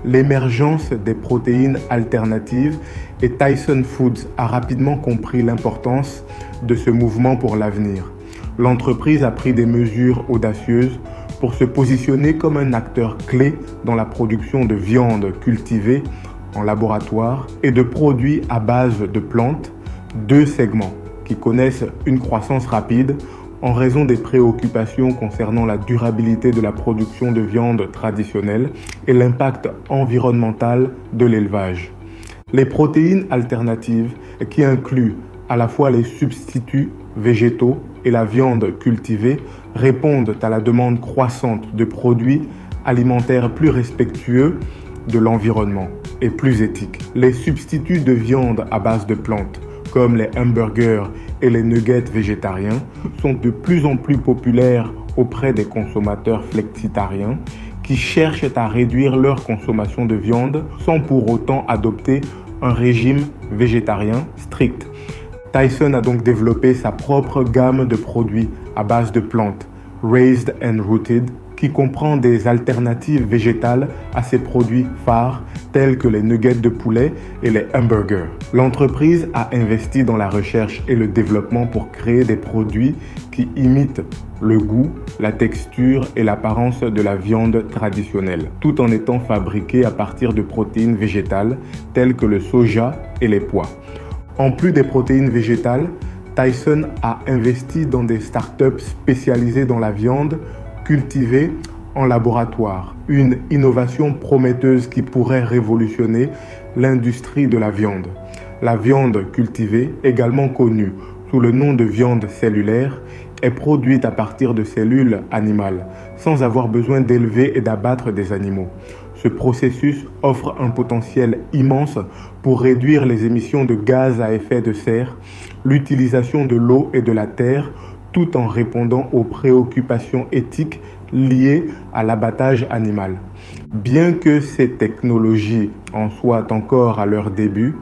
l'émergence des protéines alternatives et Tyson Foods a rapidement compris l'importance de ce mouvement pour l'avenir. L'entreprise a pris des mesures audacieuses pour se positionner comme un acteur clé dans la production de viande cultivée en laboratoire et de produits à base de plantes, deux segments qui connaissent une croissance rapide en raison des préoccupations concernant la durabilité de la production de viande traditionnelle et l'impact environnemental de l'élevage. Les protéines alternatives, qui incluent à la fois les substituts végétaux et la viande cultivée, répondent à la demande croissante de produits alimentaires plus respectueux de l'environnement et plus éthiques. Les substituts de viande à base de plantes, comme les hamburgers et les nuggets végétariens, sont de plus en plus populaires auprès des consommateurs flexitariens qui cherchent à réduire leur consommation de viande sans pour autant adopter un régime végétarien strict. Tyson a donc développé sa propre gamme de produits à base de plantes, Raised and Rooted, qui comprend des alternatives végétales à ses produits phares tels que les nuggets de poulet et les hamburgers. L'entreprise a investi dans la recherche et le développement pour créer des produits qui imitent le goût, la texture et l'apparence de la viande traditionnelle, tout en étant fabriqués à partir de protéines végétales telles que le soja et les pois. En plus des protéines végétales, Tyson a investi dans des startups spécialisées dans la viande cultivée en laboratoire, une innovation prometteuse qui pourrait révolutionner l'industrie de la viande. La viande cultivée, également connue sous le nom de viande cellulaire, est produite à partir de cellules animales, sans avoir besoin d'élever et d'abattre des animaux. Ce processus offre un potentiel immense pour réduire les émissions de gaz à effet de serre, l'utilisation de l'eau et de la terre, tout en répondant aux préoccupations éthiques liées à l'abattage animal. Bien que ces technologies en soient encore à leur début,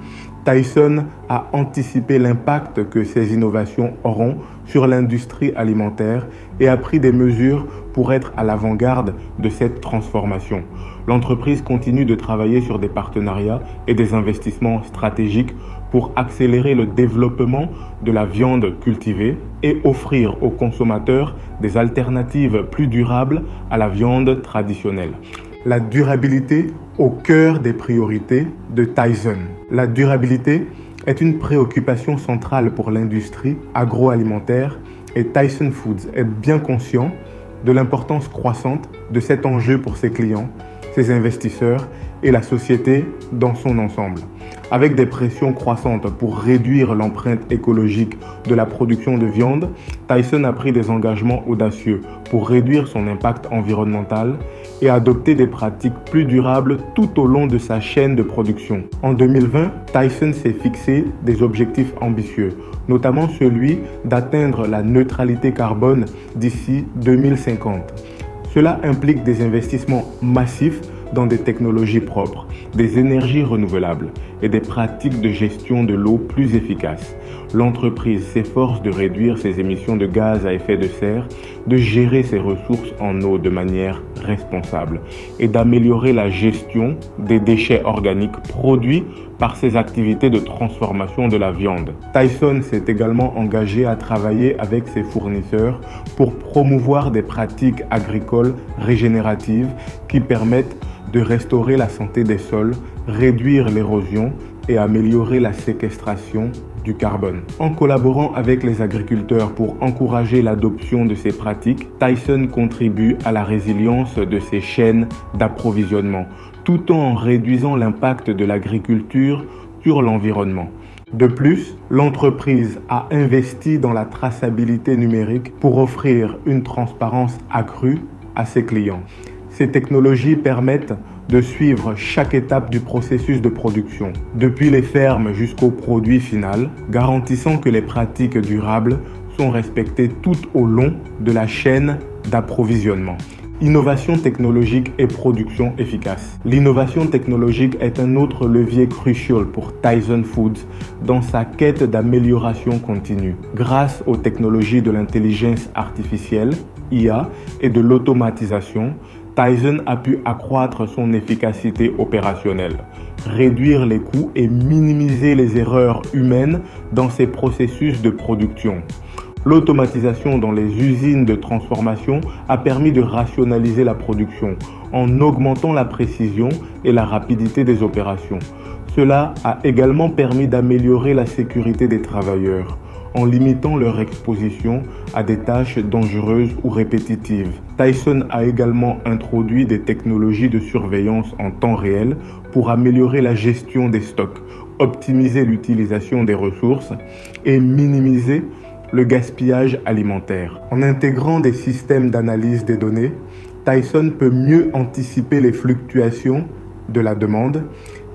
Tyson a anticipé l'impact que ces innovations auront sur l'industrie alimentaire et a pris des mesures pour être à l'avant-garde de cette transformation. L'entreprise continue de travailler sur des partenariats et des investissements stratégiques pour accélérer le développement de la viande cultivée et offrir aux consommateurs des alternatives plus durables à la viande traditionnelle. La durabilité au cœur des priorités de Tyson. La durabilité est une préoccupation centrale pour l'industrie agroalimentaire et Tyson Foods est bien conscient de l'importance croissante de cet enjeu pour ses clients, ses investisseurs et la société dans son ensemble. Avec des pressions croissantes pour réduire l'empreinte écologique de la production de viande, Tyson a pris des engagements audacieux pour réduire son impact environnemental et adopter des pratiques plus durables tout au long de sa chaîne de production. En 2020, Tyson s'est fixé des objectifs ambitieux, notamment celui d'atteindre la neutralité carbone d'ici 2050. Cela implique des investissements massifs dans des technologies propres, des énergies renouvelables et des pratiques de gestion de l'eau plus efficaces. L'entreprise s'efforce de réduire ses émissions de gaz à effet de serre, de gérer ses ressources en eau de manière responsable et d'améliorer la gestion des déchets organiques produits par ses activités de transformation de la viande. Tyson s'est également engagé à travailler avec ses fournisseurs pour promouvoir des pratiques agricoles régénératives qui permettent de restaurer la santé des sols, réduire l'érosion et améliorer la séquestration du carbone. En collaborant avec les agriculteurs pour encourager l'adoption de ces pratiques, Tyson contribue à la résilience de ses chaînes d'approvisionnement, tout en réduisant l'impact de l'agriculture sur l'environnement. De plus, l'entreprise a investi dans la traçabilité numérique pour offrir une transparence accrue à ses clients. Ces technologies permettent de suivre chaque étape du processus de production, depuis les fermes jusqu'au produit final, garantissant que les pratiques durables sont respectées tout au long de la chaîne d'approvisionnement. Innovation technologique et production efficace. L'innovation technologique est un autre levier crucial pour Tyson Foods dans sa quête d'amélioration continue. Grâce aux technologies de l'intelligence artificielle, IA, et de l'automatisation, Tyson a pu accroître son efficacité opérationnelle, réduire les coûts et minimiser les erreurs humaines dans ses processus de production. L'automatisation dans les usines de transformation a permis de rationaliser la production en augmentant la précision et la rapidité des opérations. Cela a également permis d'améliorer la sécurité des travailleurs en limitant leur exposition à des tâches dangereuses ou répétitives. Tyson a également introduit des technologies de surveillance en temps réel pour améliorer la gestion des stocks, optimiser l'utilisation des ressources et minimiser le gaspillage alimentaire. En intégrant des systèmes d'analyse des données, Tyson peut mieux anticiper les fluctuations de la demande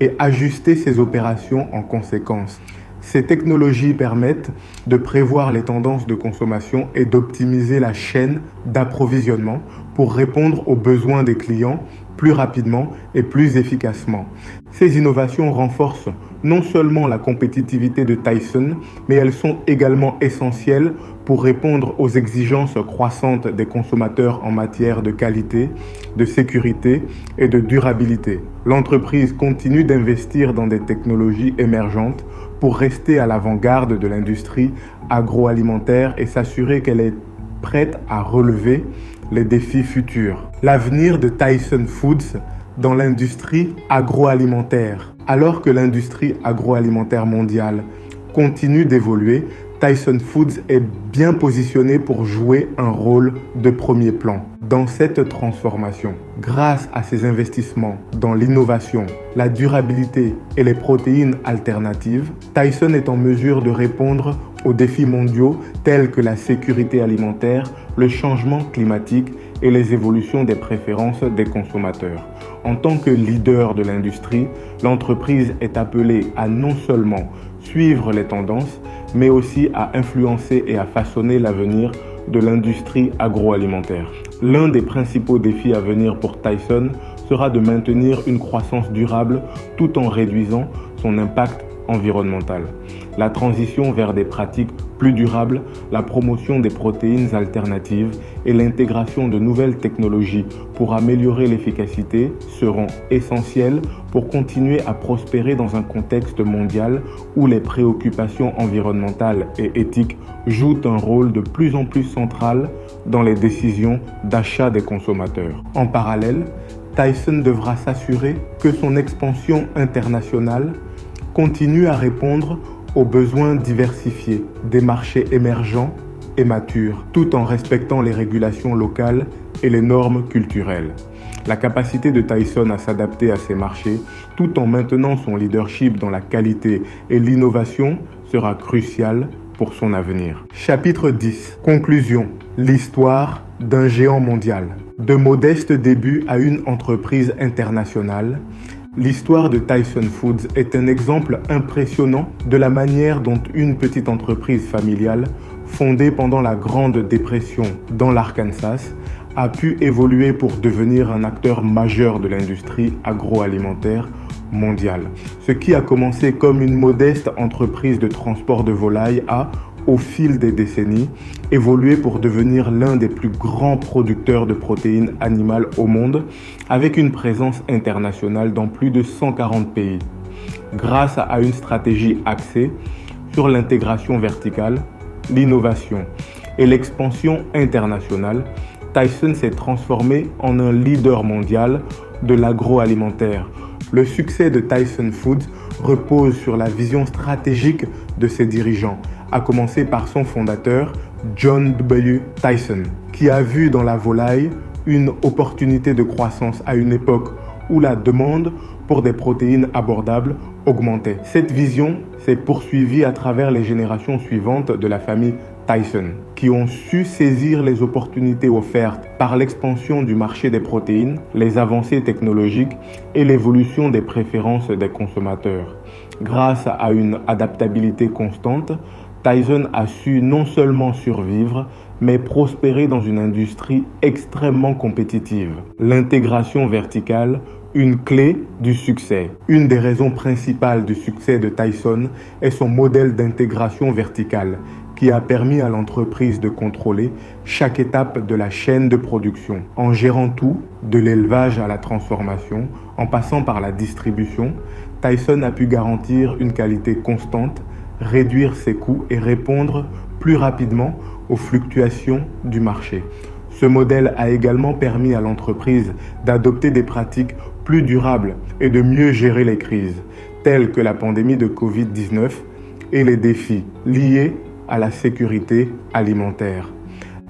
et ajuster ses opérations en conséquence. Ces technologies permettent de prévoir les tendances de consommation et d'optimiser la chaîne d'approvisionnement pour répondre aux besoins des clients plus rapidement et plus efficacement. Ces innovations renforcent non seulement la compétitivité de Tyson, mais elles sont également essentielles pour répondre aux exigences croissantes des consommateurs en matière de qualité, de sécurité et de durabilité. L'entreprise continue d'investir dans des technologies émergentes pour rester à l'avant-garde de l'industrie agroalimentaire et s'assurer qu'elle est prête à relever les défis futurs. L'avenir de Tyson Foods dans l'industrie agroalimentaire. Alors que l'industrie agroalimentaire mondiale continue d'évoluer, Tyson Foods est bien positionné pour jouer un rôle de premier plan dans cette transformation. Grâce à ses investissements dans l'innovation, la durabilité et les protéines alternatives, Tyson est en mesure de répondre aux défis mondiaux tels que la sécurité alimentaire, le changement climatique et les évolutions des préférences des consommateurs. En tant que leader de l'industrie, l'entreprise est appelée à non seulement suivre les tendances, mais aussi à influencer et à façonner l'avenir de l'industrie agroalimentaire. L'un des principaux défis à venir pour Tyson sera de maintenir une croissance durable tout en réduisant son impact environnemental. La transition vers des pratiques plus durables, la promotion des protéines alternatives et l'intégration de nouvelles technologies pour améliorer l'efficacité seront essentielles pour continuer à prospérer dans un contexte mondial où les préoccupations environnementales et éthiques jouent un rôle de plus en plus central dans les décisions d'achat des consommateurs. En parallèle, Tyson devra s'assurer que son expansion internationale continue à répondre aux besoins diversifiés des marchés émergents et matures, tout en respectant les régulations locales et les normes culturelles. La capacité de Tyson à s'adapter à ces marchés, tout en maintenant son leadership dans la qualité et l'innovation, sera cruciale pour son avenir. Chapitre 10. Conclusion. L'histoire d'un géant mondial. De modestes débuts à une entreprise internationale, l'histoire de Tyson Foods est un exemple impressionnant de la manière dont une petite entreprise familiale, fondée pendant la Grande Dépression dans l'Arkansas, a pu évoluer pour devenir un acteur majeur de l'industrie agroalimentaire mondiale. Ce qui a commencé comme une modeste entreprise de transport de volailles a, au fil des décennies, évolué pour devenir l'un des plus grands producteurs de protéines animales au monde, avec une présence internationale dans plus de 140 pays. Grâce à une stratégie axée sur l'intégration verticale, l'innovation et l'expansion internationale, Tyson s'est transformé en un leader mondial de l'agroalimentaire. Le succès de Tyson Foods repose sur la vision stratégique de ses dirigeants, à commencer par son fondateur, John W. Tyson, qui a vu dans la volaille une opportunité de croissance à une époque où la demande pour des protéines abordables augmentait. Cette vision s'est poursuivie à travers les générations suivantes de la famille Tyson, qui ont su saisir les opportunités offertes par l'expansion du marché des protéines, les avancées technologiques et l'évolution des préférences des consommateurs. Grâce à une adaptabilité constante, Tyson a su non seulement survivre, mais prospérer dans une industrie extrêmement compétitive. L'intégration verticale, une clé du succès. Une des raisons principales du succès de Tyson est son modèle d'intégration verticale, qui a permis à l'entreprise de contrôler chaque étape de la chaîne de production. En gérant tout, de l'élevage à la transformation, en passant par la distribution, Tyson a pu garantir une qualité constante, réduire ses coûts et répondre plus rapidement aux fluctuations du marché. Ce modèle a également permis à l'entreprise d'adopter des pratiques plus durables et de mieux gérer les crises, telles que la pandémie de Covid-19 et les défis liés à la sécurité alimentaire.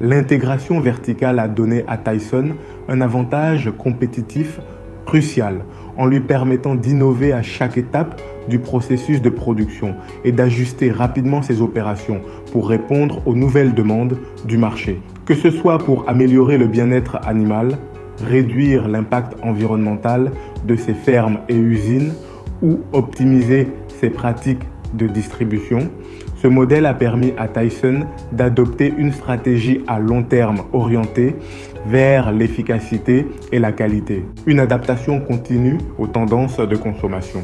L'intégration verticale a donné à Tyson un avantage compétitif crucial en lui permettant d'innover à chaque étape du processus de production et d'ajuster rapidement ses opérations pour répondre aux nouvelles demandes du marché. Que ce soit pour améliorer le bien-être animal, réduire l'impact environnemental de ses fermes et usines ou optimiser ses pratiques de distribution, ce modèle a permis à Tyson d'adopter une stratégie à long terme orientée vers l'efficacité et la qualité. Une adaptation continue aux tendances de consommation.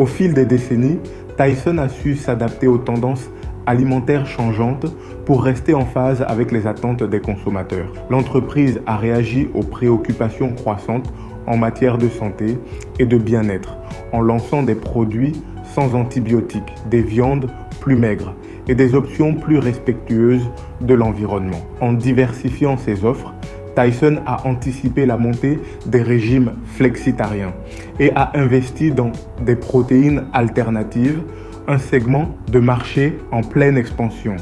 Au fil des décennies, Tyson a su s'adapter aux tendances alimentaires changeantes pour rester en phase avec les attentes des consommateurs. L'entreprise a réagi aux préoccupations croissantes en matière de santé et de bien-être en lançant des produits sans antibiotiques, des viandes plus maigres et des options plus respectueuses de l'environnement. En diversifiant ses offres, Tyson a anticipé la montée des régimes flexitariens et a investi dans des protéines alternatives, un segment de marché en pleine expansion.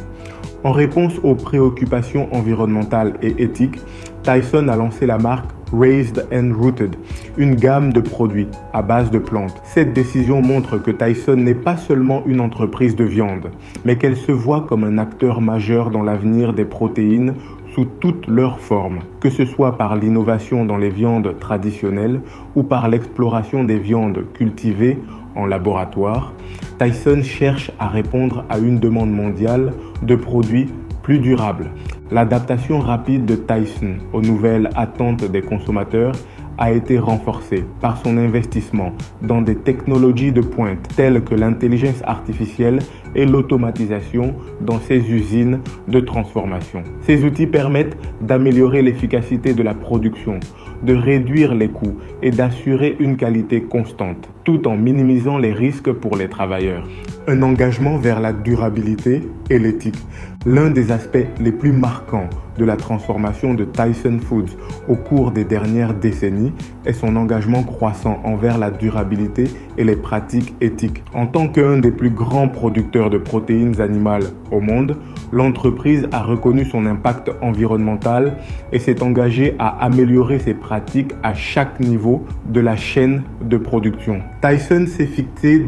En réponse aux préoccupations environnementales et éthiques, Tyson a lancé la marque Raised and Rooted, une gamme de produits à base de plantes. Cette décision montre que Tyson n'est pas seulement une entreprise de viande, mais qu'elle se voit comme un acteur majeur dans l'avenir des protéines sous toutes leurs formes, que ce soit par l'innovation dans les viandes traditionnelles ou par l'exploration des viandes cultivées en laboratoire. Tyson cherche à répondre à une demande mondiale de produits plus durables. L'adaptation rapide de Tyson aux nouvelles attentes des consommateurs a été renforcée par son investissement dans des technologies de pointe telles que l'intelligence artificielle et l'automatisation dans ses usines de transformation. Ces outils permettent d'améliorer l'efficacité de la production, de réduire les coûts et d'assurer une qualité constante, tout en minimisant les risques pour les travailleurs. Un engagement vers la durabilité et l'éthique. L'un des aspects les plus marquants de la transformation de Tyson Foods au cours des dernières décennies est son engagement croissant envers la durabilité et les pratiques éthiques. En tant qu'un des plus grands producteurs de protéines animales au monde, l'entreprise a reconnu son impact environnemental et s'est engagée à améliorer ses pratiques à chaque niveau de la chaîne de production. Tyson s'est fixé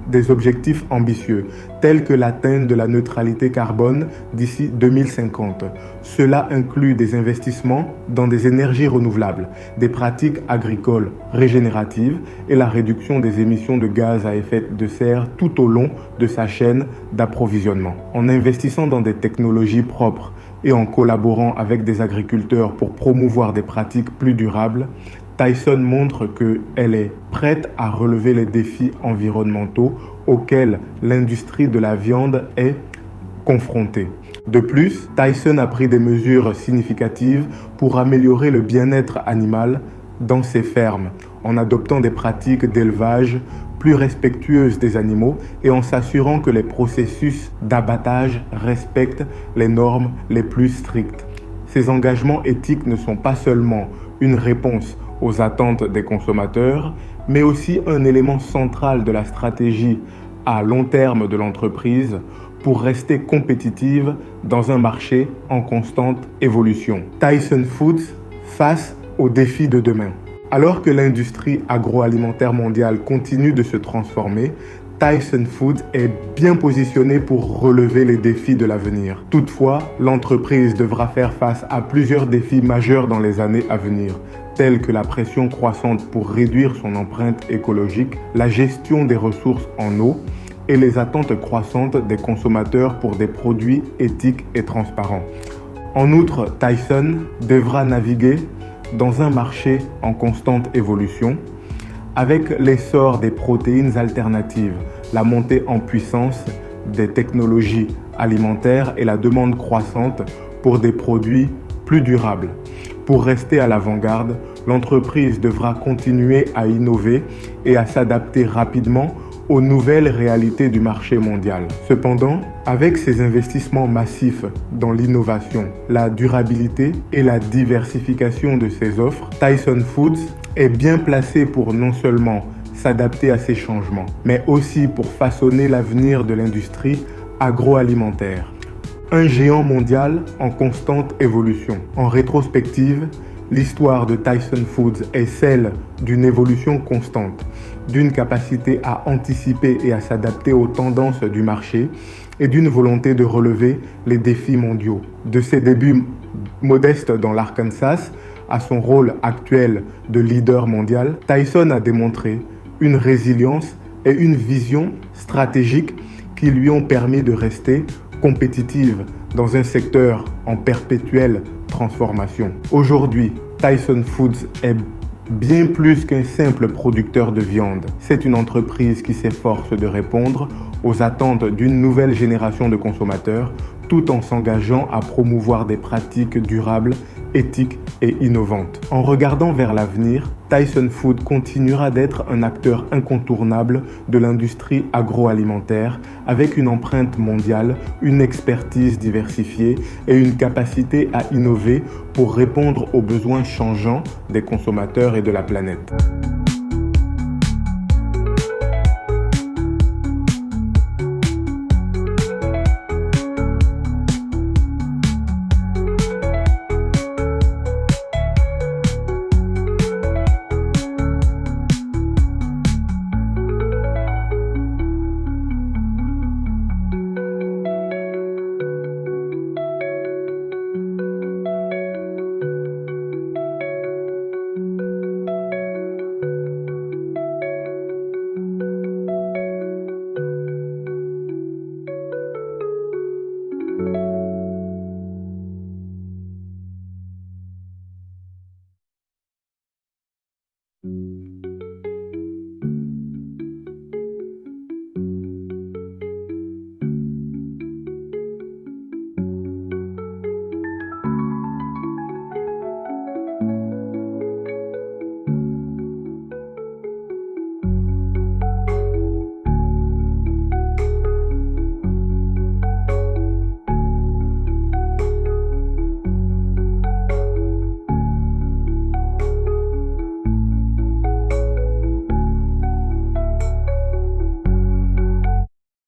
des objectifs ambitieux, tels que l'atteinte de la neutralité carbone d'ici 2050. Cela inclut des investissements dans des énergies renouvelables, des pratiques agricoles régénératives et la réduction des émissions de gaz à effet de serre tout au long de sa chaîne d'approvisionnement. En investissant dans des technologies propres et en collaborant avec des agriculteurs pour promouvoir des pratiques plus durables, Tyson montre qu'elle est prête à relever les défis environnementaux auxquels l'industrie de la viande est confrontée. De plus, Tyson a pris des mesures significatives pour améliorer le bien-être animal dans ses fermes, en adoptant des pratiques d'élevage plus respectueuses des animaux et en s'assurant que les processus d'abattage respectent les normes les plus strictes. Ces engagements éthiques ne sont pas seulement une réponse aux attentes des consommateurs, mais aussi un élément central de la stratégie à long terme de l'entreprise pour rester compétitive dans un marché en constante évolution. Tyson Foods face aux défis de demain. Alors que l'industrie agroalimentaire mondiale continue de se transformer, Tyson Foods est bien positionnée pour relever les défis de l'avenir. Toutefois, l'entreprise devra faire face à plusieurs défis majeurs dans les années à venir, tels que la pression croissante pour réduire son empreinte écologique, la gestion des ressources en eau et les attentes croissantes des consommateurs pour des produits éthiques et transparents. En outre, Tyson devra naviguer dans un marché en constante évolution, avec l'essor des protéines alternatives, la montée en puissance des technologies alimentaires et la demande croissante pour des produits plus durables. Pour rester à l'avant-garde, l'entreprise devra continuer à innover et à s'adapter rapidement aux nouvelles réalités du marché mondial. Cependant, avec ses investissements massifs dans l'innovation, la durabilité et la diversification de ses offres, Tyson Foods est bien placé pour non seulement s'adapter à ces changements, mais aussi pour façonner l'avenir de l'industrie agroalimentaire. Un géant mondial en constante évolution. En rétrospective, l'histoire de Tyson Foods est celle d'une évolution constante, d'une capacité à anticiper et à s'adapter aux tendances du marché et d'une volonté de relever les défis mondiaux. De ses débuts modestes dans l'Arkansas à son rôle actuel de leader mondial, Tyson a démontré une résilience et une vision stratégique qui lui ont permis de rester compétitive dans un secteur en perpétuelle transformation. Aujourd'hui, Tyson Foods est bien plus qu'un simple producteur de viande. C'est une entreprise qui s'efforce de répondre aux attentes d'une nouvelle génération de consommateurs tout en s'engageant à promouvoir des pratiques durables, éthiques et innovantes. En regardant vers l'avenir, Tyson Foods continuera d'être un acteur incontournable de l'industrie agroalimentaire avec une empreinte mondiale, une expertise diversifiée et une capacité à innover pour répondre aux besoins changeants des consommateurs et de la planète.